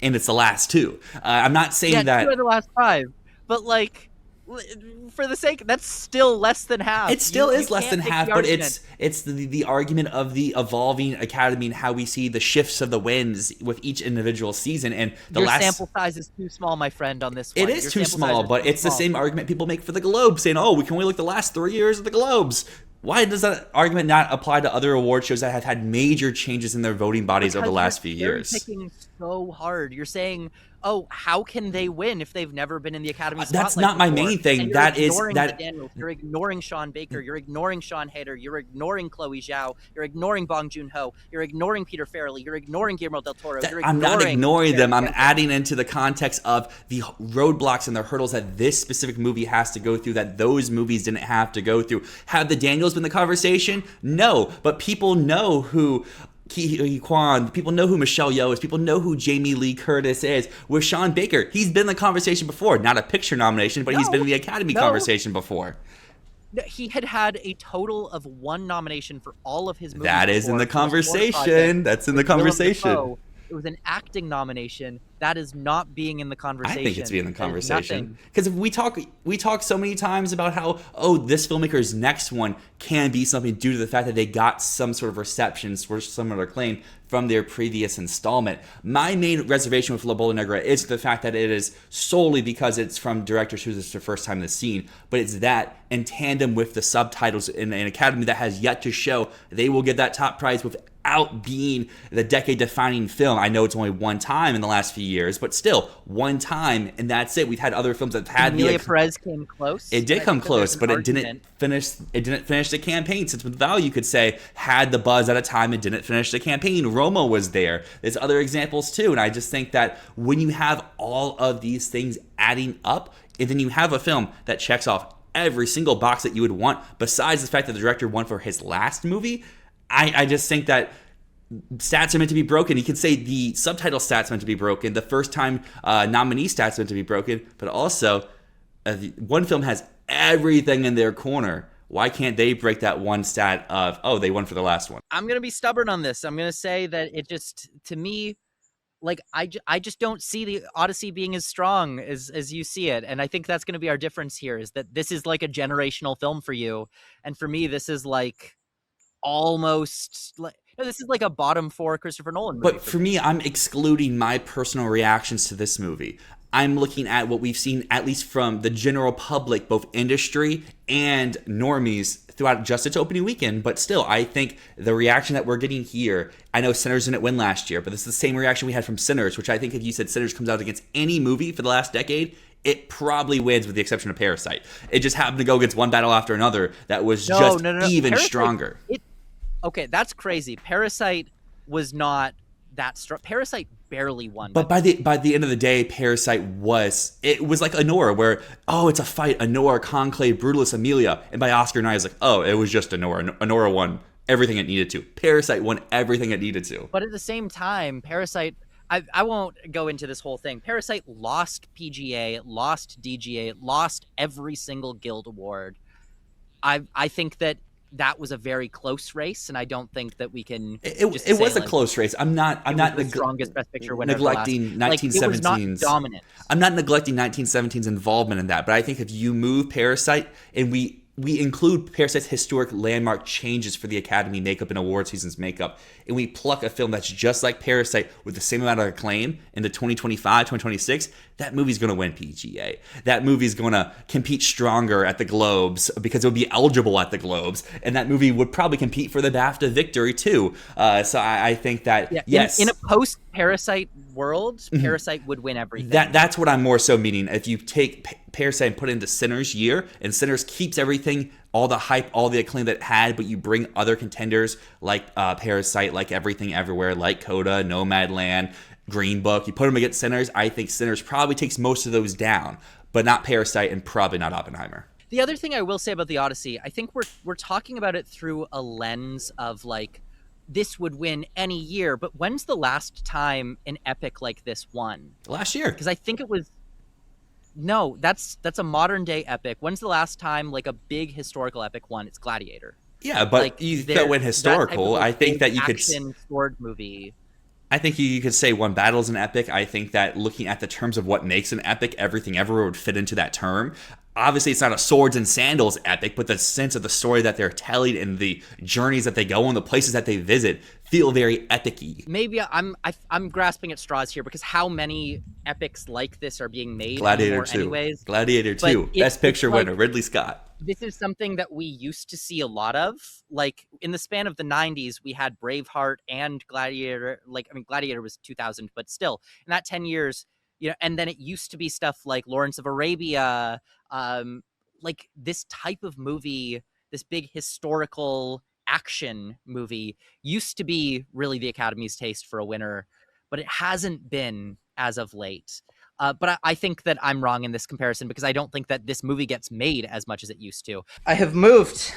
Speaker 2: And it's the last 2. I'm not saying that...
Speaker 1: 2 out of the last 5. But, like, for the sake... That's still less than half.
Speaker 2: It still is less than half, but it's the argument of the evolving Academy and how we see the shifts of the winds with each individual season. And
Speaker 1: your sample size is too small, my friend, on this one.
Speaker 2: It is too small, but it's the same argument people make for the Globes, saying, oh, we can only look the last 3 years of the Globes. Why does that argument not apply to other award shows that have had major changes in their voting bodies over the last few years?
Speaker 1: You're picking so hard. You're saying, oh, how can they win if they've never been in the Academy spotlight
Speaker 2: That's not
Speaker 1: before?
Speaker 2: my main thing.
Speaker 1: And
Speaker 2: that is
Speaker 1: that Daniels. You're ignoring Sean Baker. You're ignoring Sean Hayter. You're ignoring Chloe Zhao. You're ignoring Bong Joon-ho. You're ignoring Peter Farrelly. You're ignoring Guillermo del Toro.
Speaker 2: I'm not ignoring them. I'm adding into the context of the roadblocks and the hurdles that this specific movie has to go through that those movies didn't have to go through. Have the Daniels been the conversation? No, but people know who Kwan, people know who Michelle Yeoh is, people know who Jamie Lee Curtis is. With Sean Baker, he's been in the conversation before, not a picture nomination, but he's been in the Academy conversation before.
Speaker 1: He had a total of 1 nomination for all of his movies.
Speaker 2: That is in the conversation. That's in the conversation.
Speaker 1: It was an acting nomination. That is not being in the
Speaker 2: I think it's
Speaker 1: conversation.
Speaker 2: being in the
Speaker 1: That is
Speaker 2: conversation
Speaker 1: nothing.
Speaker 2: because we talk so many times about how, oh, this filmmaker's next one can be something due to the fact that they got some sort of reception or similar acclaim from their previous installment. My main reservation with La Bola Negra is the fact that it is solely because it's from directors who this is their first time in the scene, but it's that in tandem with the subtitles in an academy that has yet to show they will get that top prize without being the decade-defining film. I know it's only one time in the last few years, but still, one time, and that's it. We've had other films that have had
Speaker 1: Emilia Perez came close.
Speaker 2: it did come close, but it didn't
Speaker 1: argument.
Speaker 2: finish. It didn't finish the campaign. Since with Val, you could say had the buzz at a time, it didn't finish the campaign. Roma was there. There's other examples too, and I just think that when you have all of these things adding up, and then you have a film that checks off every single box that you would want, besides the fact that the director won for his last movie, I just think that stats are meant to be broken. You can say the subtitle stats meant to be broken, the first time nominee stats meant to be broken, but also one film has everything in their corner. Why can't they break that one stat of, oh, they won for the last one?
Speaker 1: I'm gonna be stubborn on this. I'm gonna say that it just, to me, like I just don't see the Odyssey being as strong as you see it, and I think that's going to be our difference here. Is that this is like a generational film for you, and for me, this is like almost like, no, this is like a bottom four Christopher Nolan movie.
Speaker 2: But for me, I'm excluding my personal reactions to this movie. I'm looking at what we've seen, at least from the general public, both industry and normies, throughout just its opening weekend. But still, I think the reaction that we're getting here, I know Sinners didn't win last year, but this is the same reaction we had from Sinners, which I think if you said Sinners comes out against any movie for the last decade, it probably wins with the exception of Parasite. It just happened to go against one battle after another that was even
Speaker 1: Parasite,
Speaker 2: stronger.
Speaker 1: Okay, that's crazy. Parasite was not that strong. Parasite barely won.
Speaker 2: But by the end of the day, Parasite was like Honora, where, oh, it's a fight, Honora, Conclave, Brutalist, Amelia, and by Oscar night, it's like, oh, it was just Honora. Honora won everything it needed to. Parasite won everything it needed to.
Speaker 1: But at the same time, Parasite, I won't go into this whole thing. Parasite lost PGA, lost DGA, lost every single Guild Award. I think that was a very close race, and I don't think that we can.
Speaker 2: It was a close race. I'm not
Speaker 1: the strongest Best Picture winner
Speaker 2: neglecting 1917's.
Speaker 1: It was not dominant.
Speaker 2: I'm not neglecting 1917's involvement in that, but I think if you move Parasite and we include Parasite's historic landmark changes for the Academy makeup and award season's makeup, and we pluck a film that's just like Parasite with the same amount of acclaim into 2025, 2026, that movie's going to win PGA. That movie's going to compete stronger at the Globes because it would be eligible at the Globes, and that movie would probably compete for the BAFTA victory too. So I think that, yes.
Speaker 1: In a post-Parasite world, Parasite would win everything.
Speaker 2: That's what I'm more so meaning. If you take Parasite and put it into Sinners' year, and Sinners keeps everything, all the hype, all the acclaim that it had, but you bring other contenders like Parasite, like Everything Everywhere, like Coda, Nomadland, Green Book, you put them against Sinners, I think Sinners probably takes most of those down, but not Parasite and probably not Oppenheimer.
Speaker 1: The other thing I will say about the Odyssey, I think we're talking about it through a lens of like, this would win any year, but when's the last time an epic like this won?
Speaker 2: Last year.
Speaker 1: Because I think it was... No, that's a modern day epic. When's the last time like a big historical epic won? It's Gladiator.
Speaker 2: Yeah, but like, you that went historical. I think that you could
Speaker 1: sword movie.
Speaker 2: I think you could say One Battle's an epic. I think that looking at the terms of what makes an epic, Everything Everywhere would fit into that term. Obviously, it's not a swords and sandals epic, but the sense of the story that they're telling and the journeys that they go on, the places that they visit, feel very epic-y.
Speaker 1: Maybe I'm grasping at straws here because how many epics like this are being made?
Speaker 2: Gladiator 2.
Speaker 1: Anyways.
Speaker 2: Gladiator 2. Best Picture winner, Ridley Scott.
Speaker 1: This is something that we used to see a lot of. Like in the span of the 90s, we had Braveheart and Gladiator. Gladiator was 2000, but still, in that 10 years, and then it used to be stuff like Lawrence of Arabia, like this type of movie, this big historical action movie used to be really the Academy's taste for a winner, but it hasn't been as of late. But I think that I'm wrong in this comparison because I don't think that this movie gets made as much as it used to. I have moved.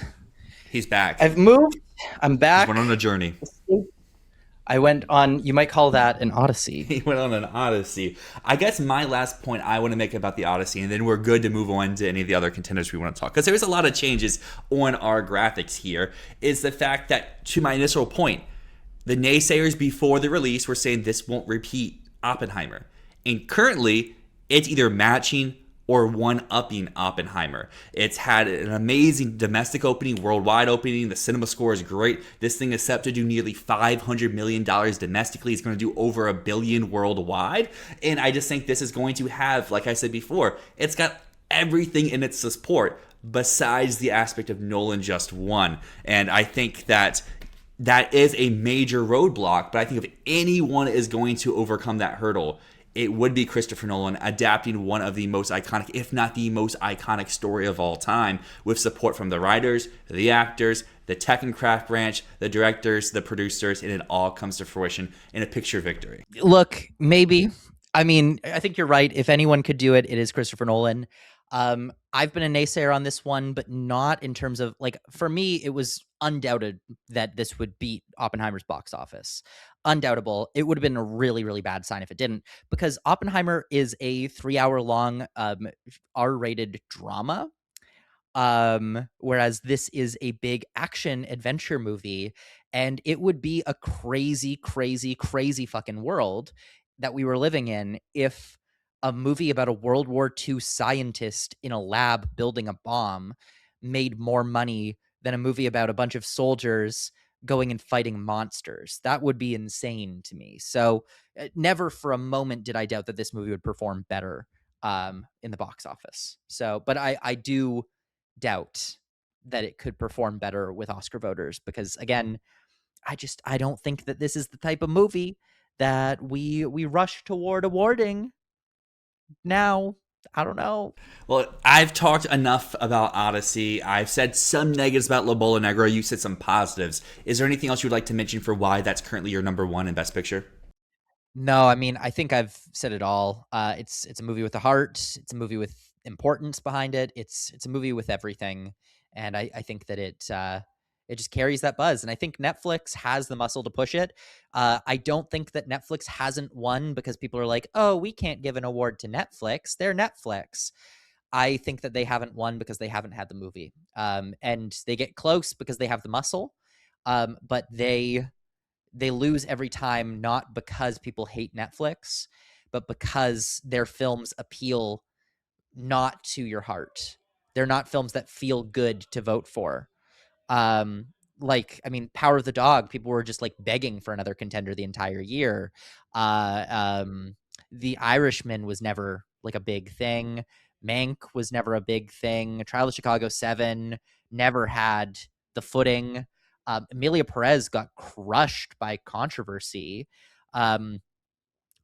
Speaker 2: He's back.
Speaker 1: I've moved. I'm back.
Speaker 2: He went on a journey.
Speaker 1: I went on, you might call that an Odyssey.
Speaker 2: He went on an Odyssey. I guess my last point I want to make about the Odyssey, and then we're good to move on to any of the other contenders we want to talk, because there's a lot of changes on our graphics here, is the fact that, to my initial point, The naysayers before the release were saying this won't repeat Oppenheimer. And currently, it's either matching or one upping Oppenheimer. It's had an amazing domestic opening, worldwide opening. The cinema score is great. This thing is set to do nearly $500 million domestically. It's going to do over $1 billion worldwide. And I just think this is going to have, like I said before, it's got everything in its support besides the aspect of Nolan just won. And I think that is a major roadblock, but I think if anyone is going to overcome that hurdle, it would be Christopher Nolan adapting one of the most iconic, if not the most iconic story of all time, with support from the writers, the actors, the tech and craft branch, the directors, the producers, and it all comes to fruition in a picture victory.
Speaker 1: Look, maybe. I mean, I think you're right. If anyone could do it, it is Christopher Nolan. I've been a naysayer on this one, but not in terms of like, for me, it was undoubted that this would beat Oppenheimer's box office. Undoubtable. It would have been a really, really bad sign if it didn't, because Oppenheimer is a 3 hour long R-rated drama. Whereas this is a big action adventure movie, and it would be a crazy, crazy, crazy fucking world that we were living in if a movie about a World War II scientist in a lab building a bomb made more money than a movie about a bunch of soldiers going and fighting monsters. That would be insane to me. So never for a moment did I doubt that this movie would perform better in the box office. So, but I do doubt that it could perform better with Oscar voters because again, I don't think that this is the type of movie that we rush toward awarding now. I don't know.
Speaker 2: Well, I've talked enough about Odyssey. I've said some negatives about La Bola Negra. You said some positives. Is there anything else you'd like to mention for why that's currently your number one in Best Picture?
Speaker 1: No, I mean, I think I've said it all. It's a movie with a heart. It's a movie with importance behind it. It's a movie with everything, and I think that it just carries that buzz. And I think Netflix has the muscle to push it. I don't think that Netflix hasn't won because people are like, oh, we can't give an award to Netflix. They're Netflix. I think that they haven't won because they haven't had the movie, and they get close because they have the muscle, but they lose every time, not because people hate Netflix, but because their films appeal not to your heart. They're not films that feel good to vote for. Um, like, I mean, Power of the Dog, people were just like begging for another contender the entire year. Uh, um, the Irishman was never like a big thing. Mank was never a big thing. Trial of Chicago 7 never had the footing. Emilia Perez got crushed by controversy. Um,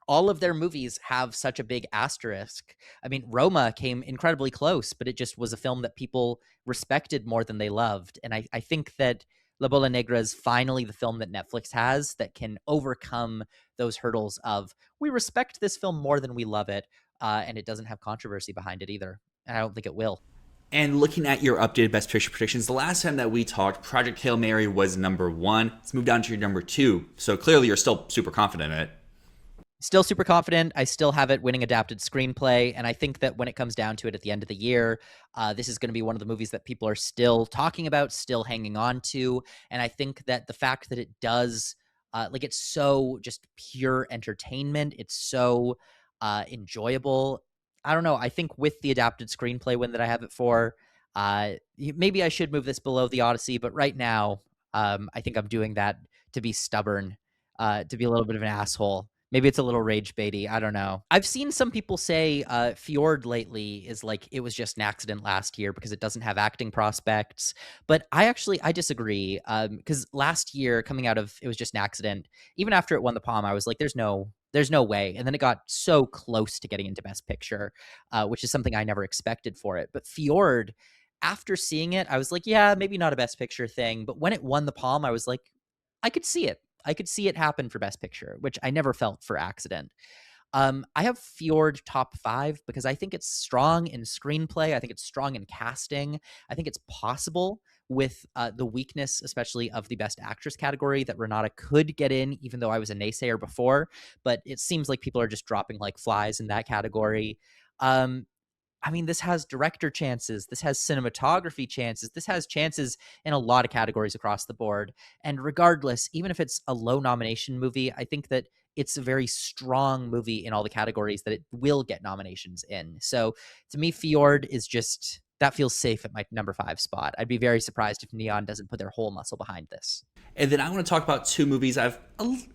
Speaker 1: all of their movies have such a big asterisk. I mean, Roma came incredibly close, but it just was a film that people respected more than they loved. And I think that La Bola Negra is finally the film that Netflix has that can overcome those hurdles of we respect this film more than we love it, and it doesn't have controversy behind it either. And I don't think it will.
Speaker 2: And looking at your updated Best Picture predictions, the last time that we talked, Project Hail Mary was number one. It's moved down to your number two. So clearly you're still super confident in it.
Speaker 1: Still super confident. I still have it winning adapted screenplay. And I think that when it comes down to it at the end of the year, this is going to be one of the movies that people are still talking about, still hanging on to. And I think that the fact that it does, like, it's so just pure entertainment, it's so enjoyable. I don't know. I think with the adapted screenplay win that I have it for, maybe I should move this below the Odyssey. But right now, I think I'm doing that to be stubborn, to be a little bit of an asshole. Maybe it's a little rage baity. I don't know. I've seen some people say Fjord lately is like it was just an accident last year because it doesn't have acting prospects. But I disagree because last year coming out of it was just an accident. Even after it won the Palm, I was like, there's no way. And then it got so close to getting into Best Picture, which is something I never expected for it. But Fjord, after seeing it, I was like, yeah, maybe not a Best Picture thing. But when it won the Palm, I was like, I could see it. I could see it happen for Best Picture, which I never felt for Accident. I have Fjord top 5 because I think it's strong in screenplay. I think it's strong in casting. I think it's possible with the weakness, especially of the Best Actress category, that Renata could get in, even though I was a naysayer before. But it seems like people are just dropping like flies in that category. Um, I mean, this has director chances, this has cinematography chances, this has chances in a lot of categories across the board. And regardless, even if it's a low nomination movie, I think that it's a very strong movie in all the categories that it will get nominations in. So to me, Fjord is just, that feels safe at my number 5 spot. I'd be very surprised if Neon doesn't put their whole muscle behind this.
Speaker 2: And then I want to talk about two movies I've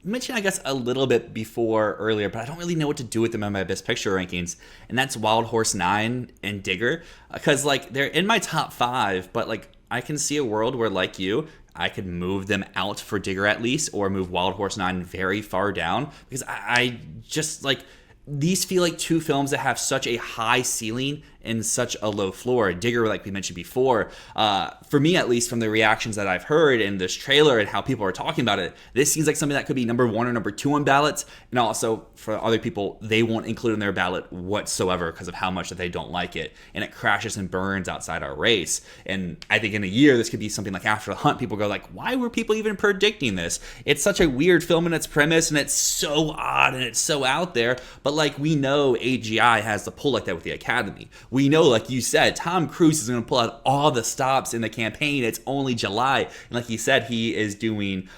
Speaker 2: mentioned, I guess, a little bit before earlier, but I don't really know what to do with them in my Best Picture rankings. And that's Wild Horse 9 and Digger. Because, like, they're in my top five, but, like, I can see a world where, like you, I could move them out for Digger at least, or move Wild Horse 9 very far down. Because I just, like, these feel like two films that have such a high ceiling and such a low floor. Digger, like we mentioned before, for me at least, from the reactions that I've heard in this trailer and how people are talking about it, this seems like something that could be number 1 or number 2 on ballots. And also for other people, they won't include it in their ballot whatsoever because of how much that they don't like it, and it crashes and burns outside our race. And I think in a year this could be something like After the Hunt. People go like, why were people even predicting this? It's such a weird film in its premise, and it's so odd and it's so out there. But like, we know AGI has the pull like that with the Academy. We know, like you said, Tom Cruise is going to pull out all the stops in the campaign. It's only July. And like you said, he is doing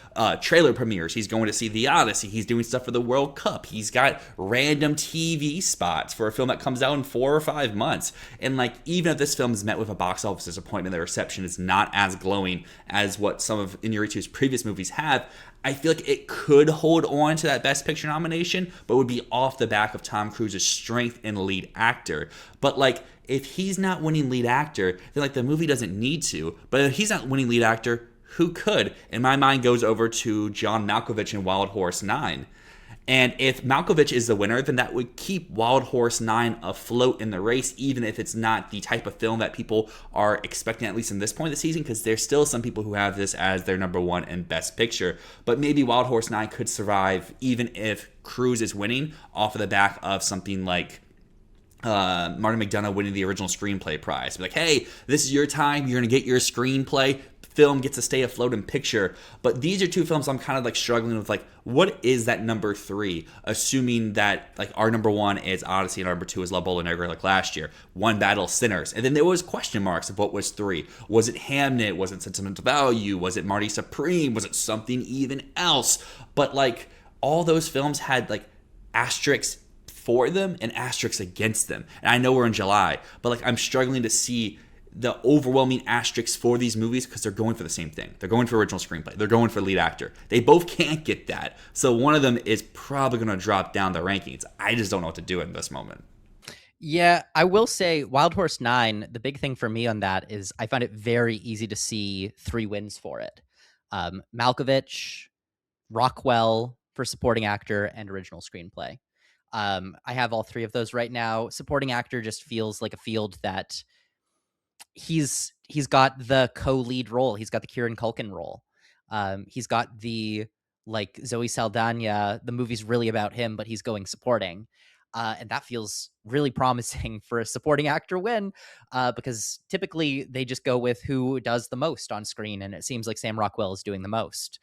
Speaker 2: trailer premieres. He's going to see the Odyssey. He's doing stuff for the World Cup. He's got random TV spots for a film that comes out in 4 or 5 months. And like, even if this film is met with a box office disappointment, the reception is not as glowing as what some of Inarritu's previous movies have, I feel like it could hold on to that Best Picture nomination, but would be off the back of Tom Cruise's strength in lead actor. But like, if he's not winning lead actor, then like the movie doesn't need to. But if he's not winning lead actor, who could? And my mind goes over to John Malkovich in Wild Horse 9. And if Malkovich is the winner, then that would keep Wild Horse 9 afloat in the race, even if it's not the type of film that people are expecting, at least in this point of the season, because there's still some people who have this as their number 1 and Best Picture. But maybe Wild Horse 9 could survive even if Cruise is winning off of the back of something like Martin McDonagh winning the original screenplay prize. Be like, hey, this is your time. You're going to get your screenplay. Film gets to stay afloat in picture. But these are two films I'm kind of like struggling with, like, what is that number 3, assuming that like our number 1 is Odyssey and our number 2 is La Bola Negra like last year. One Battle Sinners. And then there was question marks of what was 3. Was it Hamnet? Was it Sentimental Value? Was it Marty Supreme? Was it something even else? But like, all those films had like asterisks for them and asterisks against them. And I know we're in July, but like, I'm struggling to see the overwhelming asterisks for these movies because they're going for the same thing. They're going for original screenplay. They're going for lead actor. They both can't get that. So one of them is probably going to drop down the rankings. I just don't know what to do in this moment.
Speaker 1: Yeah, I will say Wild Horse 9, the big thing for me on that is I find it very easy to see 3 wins for it. Malkovich, Rockwell for supporting actor, and original screenplay. I have all 3 of those right now. Supporting actor just feels like a field that he's got the co-lead role. He's got the Kieran Culkin role. He's got the like Zoe Saldana. The movie's really about him, but he's going supporting. And that feels really promising for a supporting actor win, because typically they just go with who does the most on screen, and it seems like Sam Rockwell is doing the most.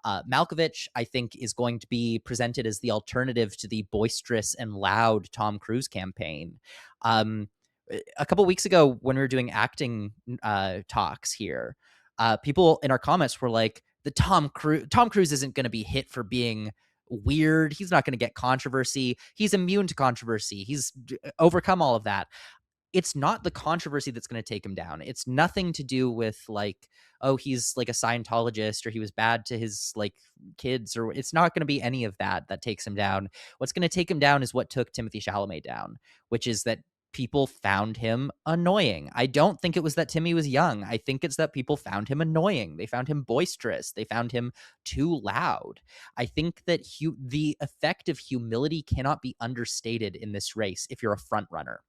Speaker 1: Malkovich, I think, is going to be presented as the alternative to the boisterous and loud Tom Cruise campaign. A couple weeks ago, when we were doing acting talks here, people in our comments were like, "The Tom Cruise isn't going to be hit for being weird. He's not going to get controversy. He's immune to controversy. He's overcome all of that." It's not the controversy that's going to take him down. It's nothing to do with like, oh, he's like a Scientologist or he was bad to his like kids, or it's not going to be any of that that takes him down. What's going to take him down is what took Timothy Chalamet down, which is that people found him annoying. I don't think it was that Timmy was young. I think it's that people found him annoying. They found him boisterous. They found him too loud. I think that the effect of humility cannot be understated in this race if you're a front runner.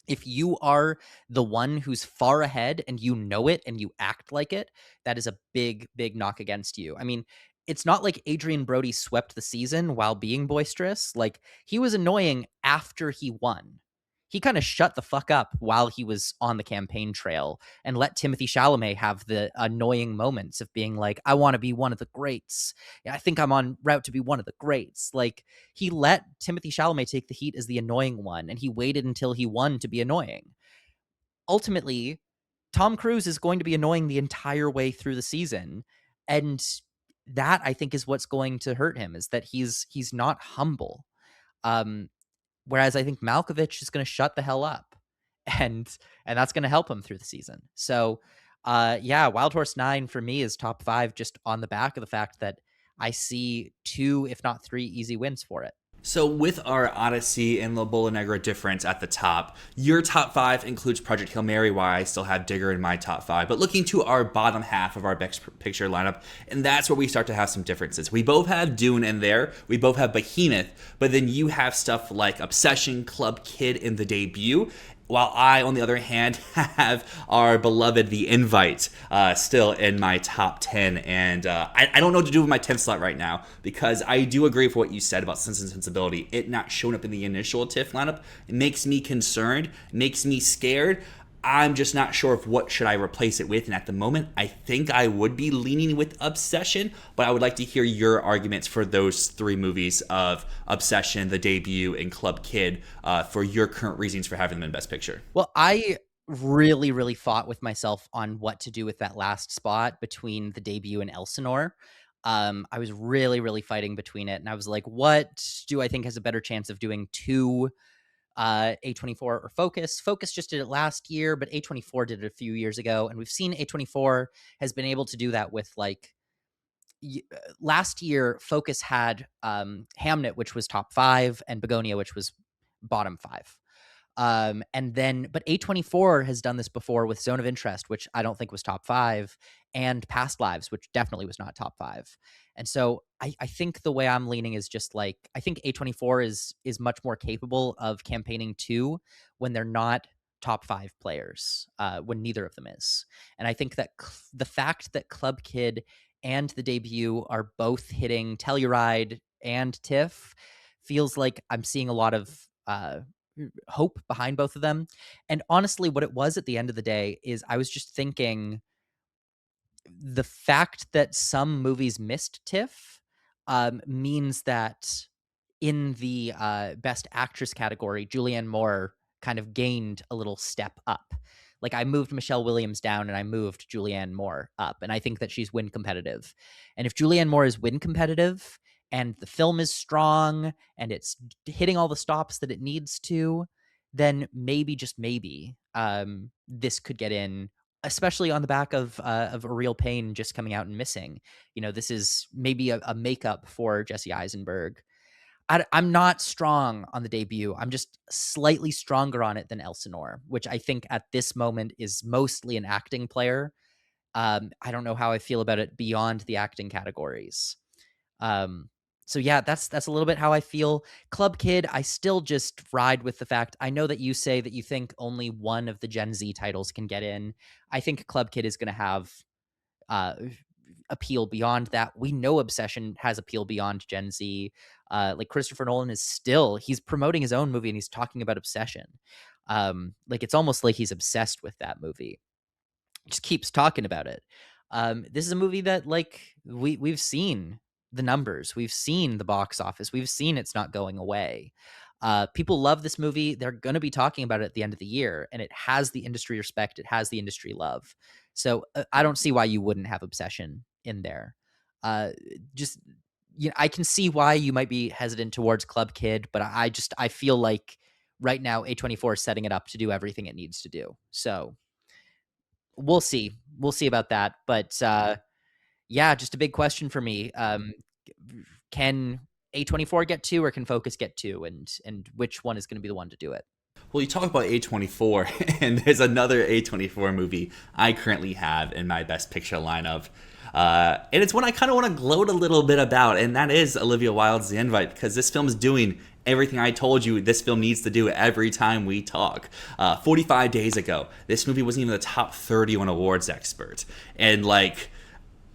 Speaker 1: If you are the one who's far ahead and you know it and you act like it, that is a big, big knock against you. I mean, it's not like Adrian Brody swept the season while being boisterous. Like, he was annoying after he won. he kind of shut the fuck up while he was on the campaign trail and let Timothy Chalamet have the annoying moments of being like, I want to be one of the greats. Yeah, I think I'm on route to be one of the greats. Like, he let Timothy Chalamet take the heat as the annoying one, and he waited until he won to be annoying. Ultimately, Tom Cruise is going to be annoying the entire way through the season. And that, I think, is what's going to hurt him, is that he's not humble. Um, Whereas I think Malkovich is going to shut the hell up, and that's going to help him through the season. So, yeah, Wild Horse 9 for me is top 5, just on the back of the fact that I see 2, if not 3, easy wins for it.
Speaker 2: So with our Odyssey and La Bola Negra difference at the top, your top 5 includes Project Hail Mary, why I still have Digger in my top 5. But looking to our bottom half of our best picture lineup, and that's where we start to have some differences. We both have Dune in there, we both have Behemoth, but then you have stuff like Obsession, Club Kid in the debut, while I, on the other hand, have our beloved The Invite still in my top 10. And I don't know what to do with my 10th slot right now, because I do agree with what you said about Sense and Sensibility. It not showing up in the initial TIFF lineup, it makes me concerned, makes me scared. I'm just not sure of what should I replace it with. And at the moment, I think I would be leaning with Obsession, but I would like to hear your arguments for those 3 movies of Obsession, the debut, and Club Kid for your current reasons for having them in Best Picture.
Speaker 1: Well, I really, really fought with myself on what to do with that last spot between the debut and Elsinore. I was really, really fighting between it, and I was like, what do I think has a better chance of doing 2, A24 or Focus? Focus just did it last year, but A24 did it a few years ago, and we've seen A24 has been able to do that with, like, last year Focus had Hamnet, which was top 5, and Begonia, which was bottom 5. And then, but A24 has done this before with Zone of Interest, which I don't think was top 5, and Past Lives, which definitely was not top 5. And so I think the way I'm leaning is just like, I think A24 is much more capable of campaigning 2 when they're not top 5 players, when neither of them is. And I think that the fact that Club Kid and the debut are both hitting Telluride and TIFF feels like I'm seeing a lot of hope behind both of them. And honestly, what it was at the end of the day is I was just thinking, the fact that some movies missed TIFF means that in the Best Actress category, Julianne Moore kind of gained a little step up. Like, I moved Michelle Williams down and I moved Julianne Moore up, and I think that she's win competitive. And if Julianne Moore is win competitive and the film is strong and it's hitting all the stops that it needs to, then maybe, just maybe, this could get in, especially on the back of A Real Pain just coming out and missing. You know, this is maybe a makeup for Jesse Eisenberg. I'm not strong on the debut. I'm just slightly stronger on it than Elsinore, which I think at this moment is mostly an acting player. I don't know how I feel about it beyond the acting categories. So yeah, that's a little bit how I feel. Club Kid, I still just ride with the fact, I know that you say that you think only one of the Gen Z titles can get in. I think Club Kid is going to have appeal beyond that. We know Obsession has appeal beyond Gen Z. Like, Christopher Nolan he's promoting his own movie and he's talking about Obsession. Like, it's almost like he's obsessed with that movie. Just keeps talking about it. This is a movie that, like, we've seen the numbers, we've seen the box office, we've seen it's not going away. People love this movie. They're going to be talking about it at the end of the year, and it has the industry respect. It has the industry love. So I don't see why you wouldn't have Obsession in there. Just, you know, I can see why you might be hesitant towards Club Kid, but I feel like right now A24 is setting it up to do everything it needs to do. So we'll see about that. But yeah, just a big question for me. Can A24 get 2, or can Focus get 2, and which one is going to be the one to do it?
Speaker 2: Well, you talk about A24, and there's another A24 movie I currently have in my Best Picture lineup. And it's one I kind of want to gloat a little bit about, and that is Olivia Wilde's The Invite, because this film is doing everything I told you this film needs to do every time we talk. 45 days ago, this movie wasn't even the top 30 on Awards Expert. And, like,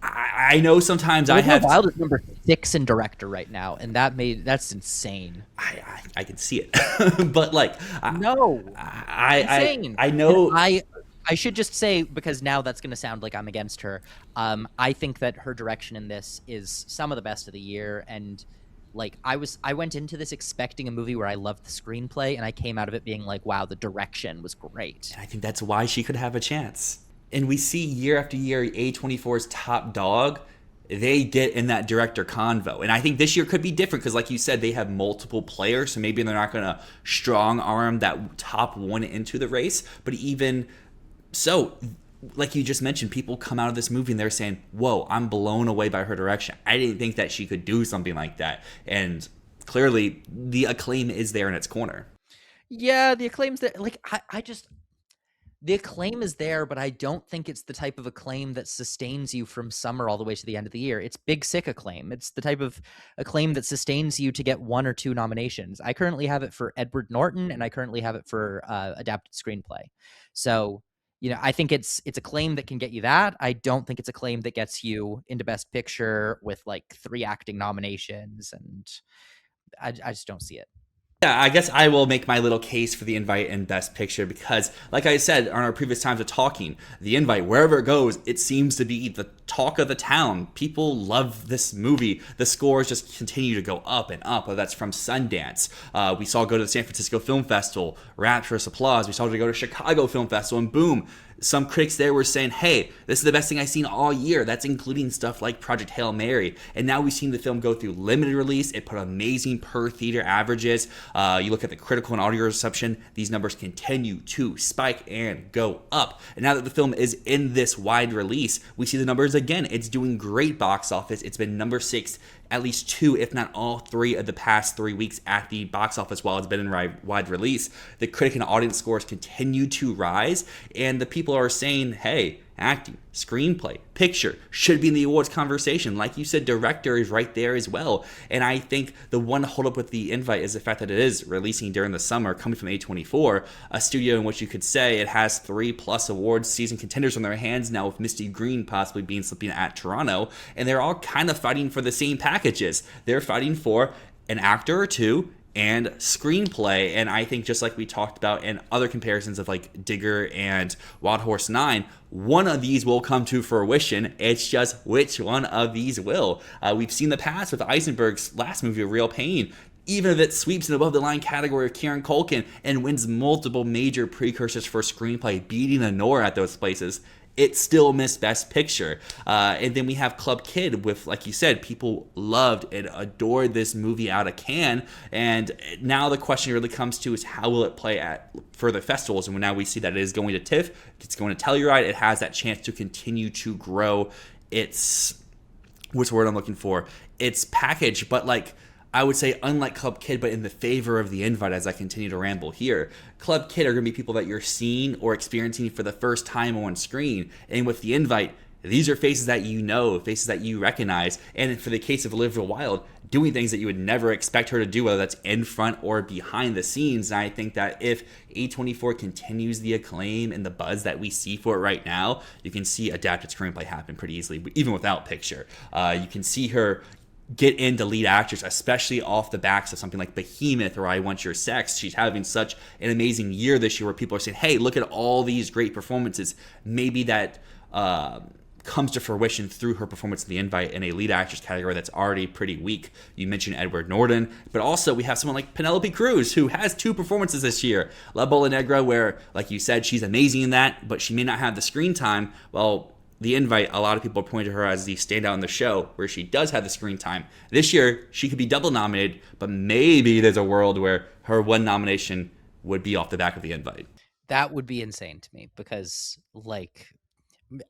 Speaker 2: I know sometimes I
Speaker 1: Olivia
Speaker 2: have.
Speaker 1: Wilde is number 6 in director right now, and that's insane.
Speaker 2: I can see it, but like
Speaker 1: No, insane.
Speaker 2: I
Speaker 1: And
Speaker 2: know.
Speaker 1: I should just say, because now that's going to sound like I'm against her. I think that her direction in this is some of the best of the year, and like I went into this expecting a movie where I loved the screenplay, and I came out of it being like, wow, the direction was great.
Speaker 2: I think that's why she could have a chance. And we see year after year A24's top dog, they get in that director convo. And I think this year could be different because, like you said, they have multiple players. So maybe they're not going to strong arm that top one into the race. But even so, like you just mentioned, people come out of this movie and they're saying, whoa, I'm blown away by her direction. I didn't think that she could do something like that. And clearly, the acclaim is there in its corner.
Speaker 1: Yeah, the acclaim's there. Like I just the acclaim is there, but I don't think it's the type of acclaim that sustains you from summer all the way to the end of the year. It's big sick acclaim. It's the type of acclaim that sustains you to get 1 or 2 nominations. I currently have it for Edward Norton, and I currently have it for adapted screenplay. So, I think it's acclaim that can get you that. I don't think it's acclaim that gets you into Best Picture with like 3 acting nominations, and I just don't see it.
Speaker 2: Yeah, I guess I will make my little case for the invite in Best Picture because, like I said on our previous times of talking, the invite, wherever it goes, it seems to be the talk of the town. People love this movie. The scores just continue to go up and up. Whether that's from Sundance. We saw it go to the San Francisco Film Festival, rapturous applause. We saw it go to Chicago Film Festival, and boom, some critics there were saying, hey, this is the best thing I've seen all year. That's including stuff like Project Hail Mary. And now we've seen the film go through limited release. It put amazing per theater averages. You look at the critical and audio reception, these numbers continue to spike and go up. And now that the film is in this wide release, we see the numbers again. It's doing great box office. It's been number 6 at least 2, if not all 3 of the past 3 weeks at the box office while it's been in wide release. The critic and audience scores continue to rise, and the people are saying, hey, acting, screenplay, picture should be in the awards conversation. Like you said, director is right there as well. And I think the one holdup with the invite is the fact that it is releasing during the summer, coming from A24, a studio in which you could say it has 3+ awards season contenders on their hands now, with Misty Green possibly being something at Toronto. And they're all kind of fighting for the same packages. They're fighting for an actor or 2 and screenplay. And I think, just like we talked about in other comparisons of like Digger and Wild Horse 9, one of these will come to fruition. It's just which one of these will. We've seen the past with Eisenberg's last movie, Real Pain. Even if it sweeps in above the line category of Kieran Culkin and wins multiple major precursors for screenplay, beating Honora at those places, it still missed Best Picture. And then we have Club Kid with, like you said, people loved and adored this movie out of Cannes. And now the question really comes to is how will it play at further festivals? And now we see that it is going to TIFF, it's going to Telluride. It has that chance to continue to grow its, what's the word I'm looking for? Its package. But like, I would say, unlike Club Kid, but in the favor of the invite, as I continue to ramble here, Club Kid are going to be people that you're seeing or experiencing for the first time on screen. And with the invite, these are faces that you know, faces that you recognize. And for the case of Olivia Wilde, doing things that you would never expect her to do, whether that's in front or behind the scenes. And I think that if A24 continues the acclaim and the buzz that we see for it right now, you can see adapted screenplay happen pretty easily, even without picture. You can see her get into lead actors, especially off the backs of something like Behemoth or I Want Your Sex. She's having such an amazing year this year where people are saying, hey, look at all these great performances. Maybe that comes to fruition through her performance in the invite in a lead actress category that's already pretty weak. You mentioned Edward Norton, but also we have someone like Penelope Cruz, who has 2 performances this year. La Bola Negra, where, like you said, she's amazing in that, but she may not have the screen time. Well, the invite, a lot of people point to her as the standout in the show, where she does have the screen time. This year, she could be double nominated, but maybe there's a world where her one nomination would be off the back of the invite.
Speaker 1: That would be insane to me because, like,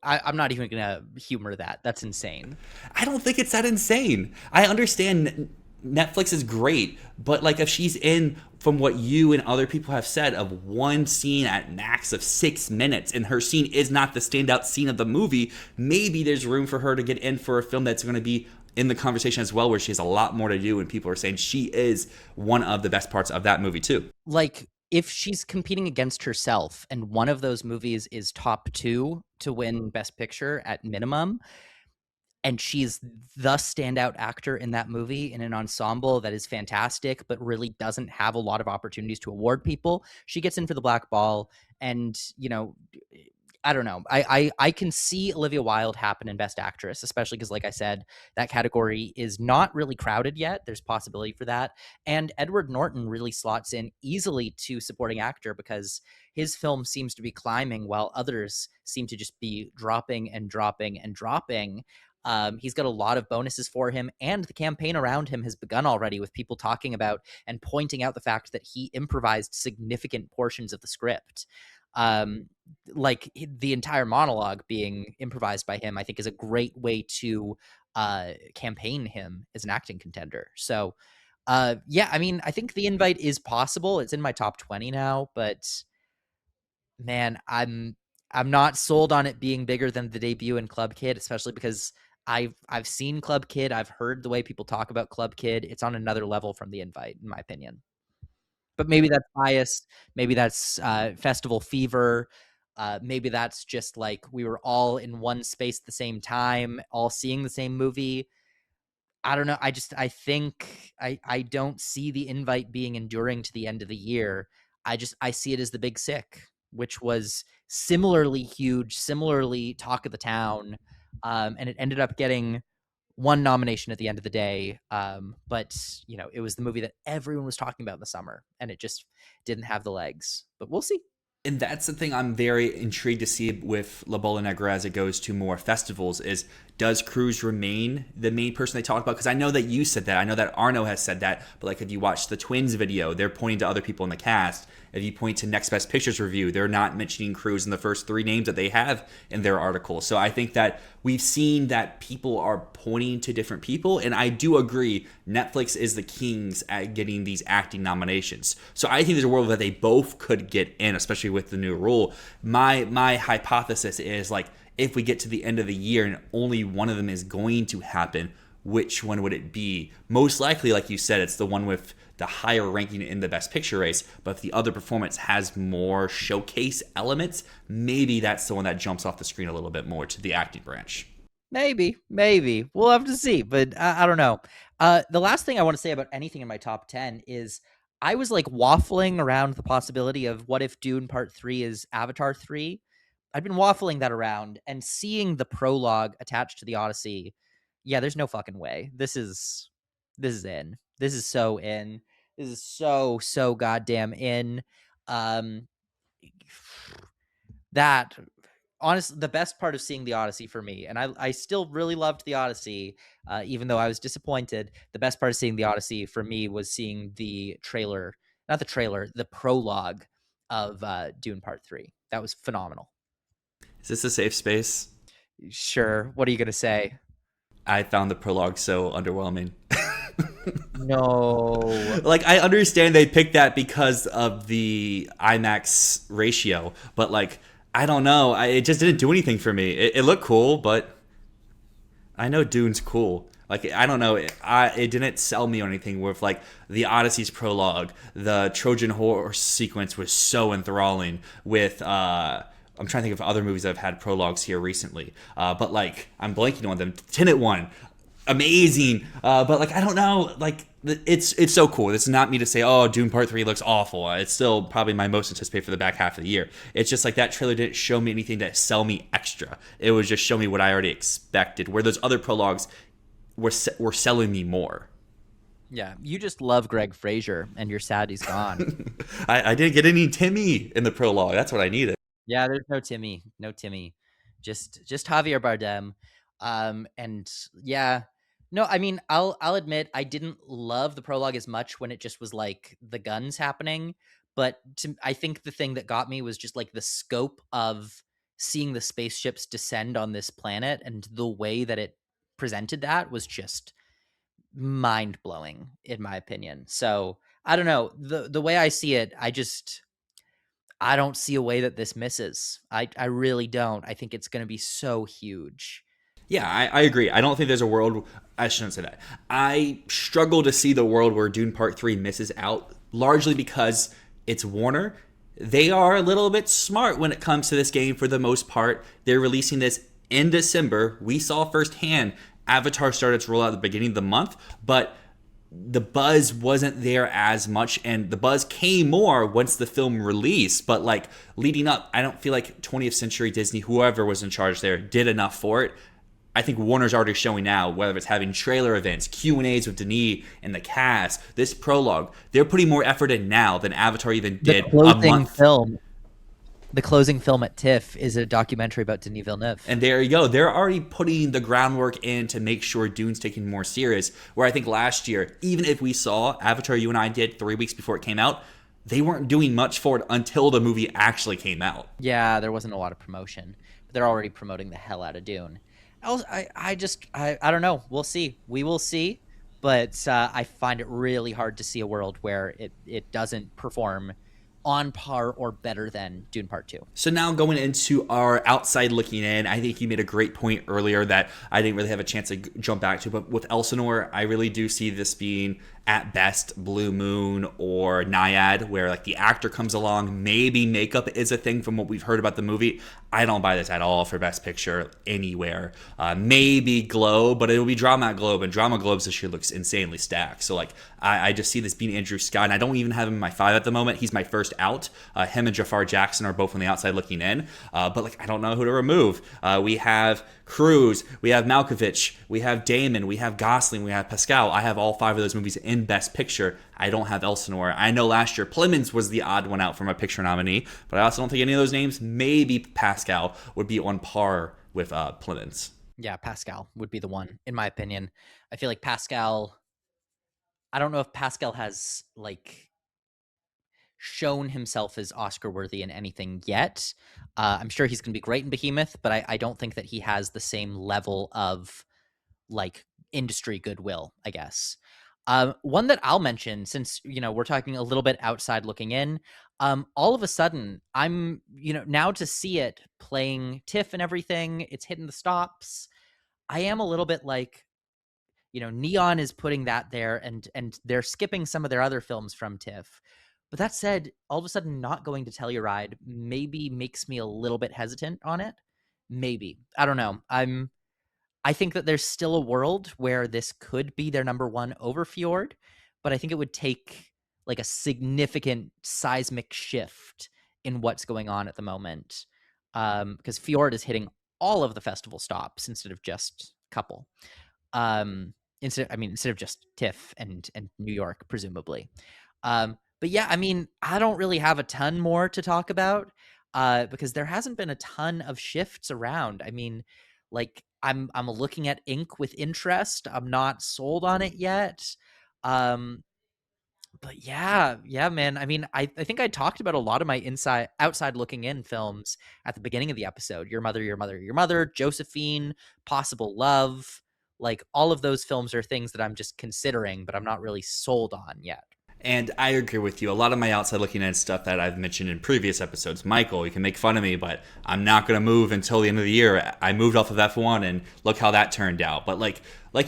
Speaker 1: I'm not even gonna humor that. That's insane.
Speaker 2: I don't think it's that insane. I understand Netflix is great, but like if she's in, from what you and other people have said, of one scene at max of 6 minutes, and her scene is not the standout scene of the movie, maybe there's room for her to get in for a film that's going to be in the conversation as well, where she has a lot more to do, and people are saying she is one of the best parts of that movie too.
Speaker 1: Like, if she's competing against herself and one of those movies is top 2 to win Best Picture at minimum, and she's the standout actor in that movie in an ensemble that is fantastic, but really doesn't have a lot of opportunities to award people. She gets in for the black ball, and I don't know. I can see Olivia Wilde happen in Best Actress, especially because, like I said, that category is not really crowded yet. There's possibility for that. And Edward Norton really slots in easily to supporting actor because his film seems to be climbing while others seem to just be dropping and dropping and dropping. He's got a lot of bonuses for him, and the campaign around him has begun already with people talking about and pointing out the fact that he improvised significant portions of the script. Um, like the entire monologue being improvised by him, I think is a great way to campaign him as an acting contender. So, yeah, I mean, I think the invite is possible. It's in my top 20 now, but man, I'm not sold on it being bigger than the debut in Club Kid, especially because I've seen Club Kid. I've heard the way people talk about Club Kid. It's on another level from the invite, in my opinion. But maybe that's biased. Maybe that's festival fever. Maybe that's just like we were all in one space at the same time, all seeing the same movie. I don't know. I think I don't see the invite being enduring to the end of the year. I see it as the Big Sick, which was similarly huge, similarly talk of the town, and it ended up getting one nomination at the end of the day. But it was the movie that everyone was talking about in the summer, and it just didn't have the legs. But we'll see.
Speaker 2: And that's the thing I'm very intrigued to see with La Bola Negra as it goes to more festivals is, does Cruz remain the main person they talk about? Because I know that you said that. I know that Arno has said that. But like if you watch the Twins video, they're pointing to other people in the cast. If you point to Next Best Pictures review, they're not mentioning Cruz in the first three names that they have in their article. So I think that we've seen that people are pointing to different people. And I do agree, Netflix is the kings at getting these acting nominations. So I think there's a world that they both could get in, especially with the new rule. My hypothesis is like, if we get to the end of the year and only one of them is going to happen, which one would it be? Most likely, like you said, it's the one with the higher ranking in the Best Picture race. But if the other performance has more showcase elements, maybe that's the one that jumps off the screen a little bit more to the acting branch.
Speaker 1: Maybe we'll have to see, but I don't know. The last thing I want to say about anything in my top 10 is I was like waffling around the possibility of what if Dune Part 3 is Avatar 3. I've been waffling that around, and seeing the prologue attached to the Odyssey. Yeah, there's no fucking way. This is in. This is so in. This is so goddamn in. Um that honestly, the best part of seeing the Odyssey for me, and I still really loved the Odyssey, even though I was disappointed. The best part of seeing the Odyssey for me was seeing the trailer, not the trailer, the prologue of Dune Part 3. That was phenomenal.
Speaker 2: Is this a safe space?
Speaker 1: Sure. What are you gonna say?
Speaker 2: I found the prologue so underwhelming.
Speaker 1: No.
Speaker 2: Like, I understand they picked that because of the IMAX ratio, but like, I don't know. It just didn't do anything for me. It looked cool, but I know Dune's cool. Like, I don't know. It didn't sell me or anything with like the Odyssey's prologue. The Trojan horse sequence was so enthralling with I'm trying to think of other movies that have had prologues here recently. But like, I'm blanking on them. Tenet one, amazing. But like, I don't know. Like, it's so cool. It's not me to say, oh, Dune Part 3 looks awful. It's still probably my most anticipated for the back half of the year. It's just like that trailer didn't show me anything to sell me extra. It was just show me what I already expected. Where those other prologues were selling me more.
Speaker 1: Yeah, you just love Greg Fraser, and you're sad he's gone.
Speaker 2: I didn't get any Timmy in the prologue. That's what I needed.
Speaker 1: Yeah, there's no Timmy. No Timmy. Just Javier Bardem. And yeah. No, I mean, I'll admit I didn't love the prologue as much when it just was like the guns happening, but I think the thing that got me was just like the scope of seeing the spaceships descend on this planet, and the way that it presented that was just mind-blowing in my opinion. So, I don't know. The way I see it, I don't see a way that this misses. I really don't. I think it's going to be so huge.
Speaker 2: Yeah, I agree. I don't think there's a world. I shouldn't say that. I struggle to see the world where Dune Part 3 misses out, largely because it's Warner. They are a little bit smart when it comes to this game for the most part. They're releasing this in December. We saw firsthand Avatar started to roll out at the beginning of the month, but the buzz wasn't there as much, and the buzz came more once the film released. But like leading up, I don't feel like 20th Century Disney, whoever was in charge there, did enough for it. I think Warner's already showing now, whether it's having trailer events, Q&As with Denis and the cast, this prologue, they're putting more effort in now than Avatar even did a month.
Speaker 1: The closing film at TIFF is a documentary about Denis Villeneuve.
Speaker 2: And there you go. They're already putting the groundwork in to make sure Dune's taken more serious. Where I think last year, even if we saw Avatar, you and I did 3 weeks before it came out, they weren't doing much for it until the movie actually came out.
Speaker 1: Yeah, there wasn't a lot of promotion. But they're already promoting the hell out of Dune. I don't know. We'll see. We will see. But I find it really hard to see a world where it doesn't perform on par or better than Dune Part 2.
Speaker 2: So now going into our outside looking in, I think you made a great point earlier that I didn't really have a chance to jump back to, but with Elsinore, I really do see this being at best Blue Moon or Naiad, where like the actor comes along, maybe makeup is a thing from what we've heard about the movie. I don't buy this at all for Best Picture anywhere. Maybe Globe, but it will be Drama at Globe, and Drama Globes this year looks insanely stacked. So like I just see this being Andrew Scott, and I don't even have him in my 5 at the moment. He's my first out. Him and Jafar Jackson are both on the outside looking in, but like I don't know who to remove. We have Cruz, we have Malkovich, we have Damon, we have Gosling, we have Pascal. I have all 5 of those movies in Best Picture. I don't have Elsinore. I know last year Plemons was the odd one out from a picture nominee, but I also don't think any of those names, maybe Pascal, would be on par with Plemons.
Speaker 1: Yeah, Pascal would be the one, in my opinion. I feel like Pascal, I don't know if Pascal has like shown himself as Oscar worthy in anything yet. I'm sure he's going to be great in Behemoth, but I don't think that he has the same level of like industry goodwill, I guess. One that I'll mention, since we're talking a little bit outside looking in, all of a sudden I'm now to see it playing TIFF and everything, it's hitting the stops. I am a little bit like, Neon is putting that there, and they're skipping some of their other films from TIFF. But that said, all of a sudden not going to Telluride maybe makes me a little bit hesitant on it. Maybe. I don't know. I think that there's still a world where this could be their number one over Fjord, but I think it would take like a significant seismic shift in what's going on at the moment, because Fjord is hitting all of the festival stops instead of just a couple. Instead of just TIFF and New York, presumably. But yeah, I don't really have a ton more to talk about because there hasn't been a ton of shifts around. Like I'm looking at Ink with interest. I'm not sold on it yet. But yeah, man. I think I talked about a lot of my outside looking in films at the beginning of the episode. Your Mother, Your Mother, Your Mother, Josephine, Possible Love. Like all of those films are things that I'm just considering, but I'm not really sold on yet.
Speaker 2: And I agree with you. A lot of my outside looking in stuff that I've mentioned in previous episodes. Michael, you can make fun of me, but I'm not going to move until the end of the year. I moved off of F1 and look how that turned out. But like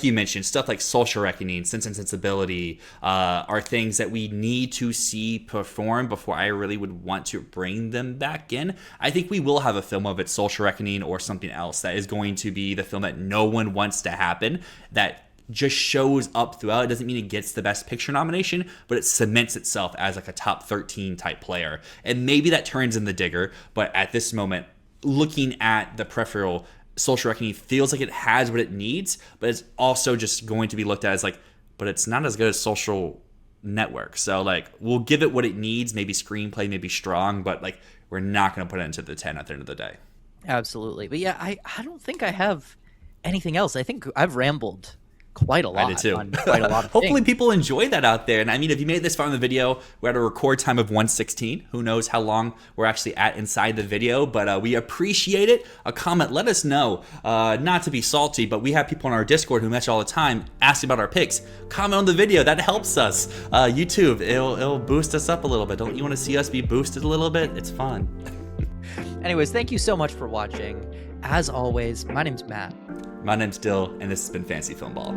Speaker 2: you mentioned, stuff like Social Reckoning, Sense and Sensibility are things that we need to see perform before I really would want to bring them back in. I think we will have a film of it, Social Reckoning or something else, that is going to be the film that no one wants to happen, that just shows up throughout. It doesn't mean it gets the Best Picture nomination, but it cements itself as like a top 13 type player. And maybe that turns in the digger, but at this moment, looking at the peripheral, Social Reckoning feels like it has what it needs, but it's also just going to be looked at as like, but it's not as good as Social Network. So like, we'll give it what it needs, maybe screenplay, maybe strong, but like, we're not going to put it into the 10 at the end of the day.
Speaker 1: Absolutely. But yeah, I don't think I have anything else. I think I've rambled quite a lot.
Speaker 2: I did too.
Speaker 1: On quite a lot of
Speaker 2: Hopefully
Speaker 1: things.
Speaker 2: People enjoy that out there. And if you made this far in the video, we're at a record time of 1:16. Who knows how long we're actually at inside the video, but we appreciate it. A comment, let us know. Not to be salty, but we have people on our Discord who message all the time asking about our picks. Comment on the video, that helps us. YouTube, it'll boost us up a little bit. Don't you want to see us be boosted a little bit? It's fun.
Speaker 1: Anyways, thank you so much for watching. As always, my name's Matt.
Speaker 2: My name's Dyl, and this has been Fantasy Filmball.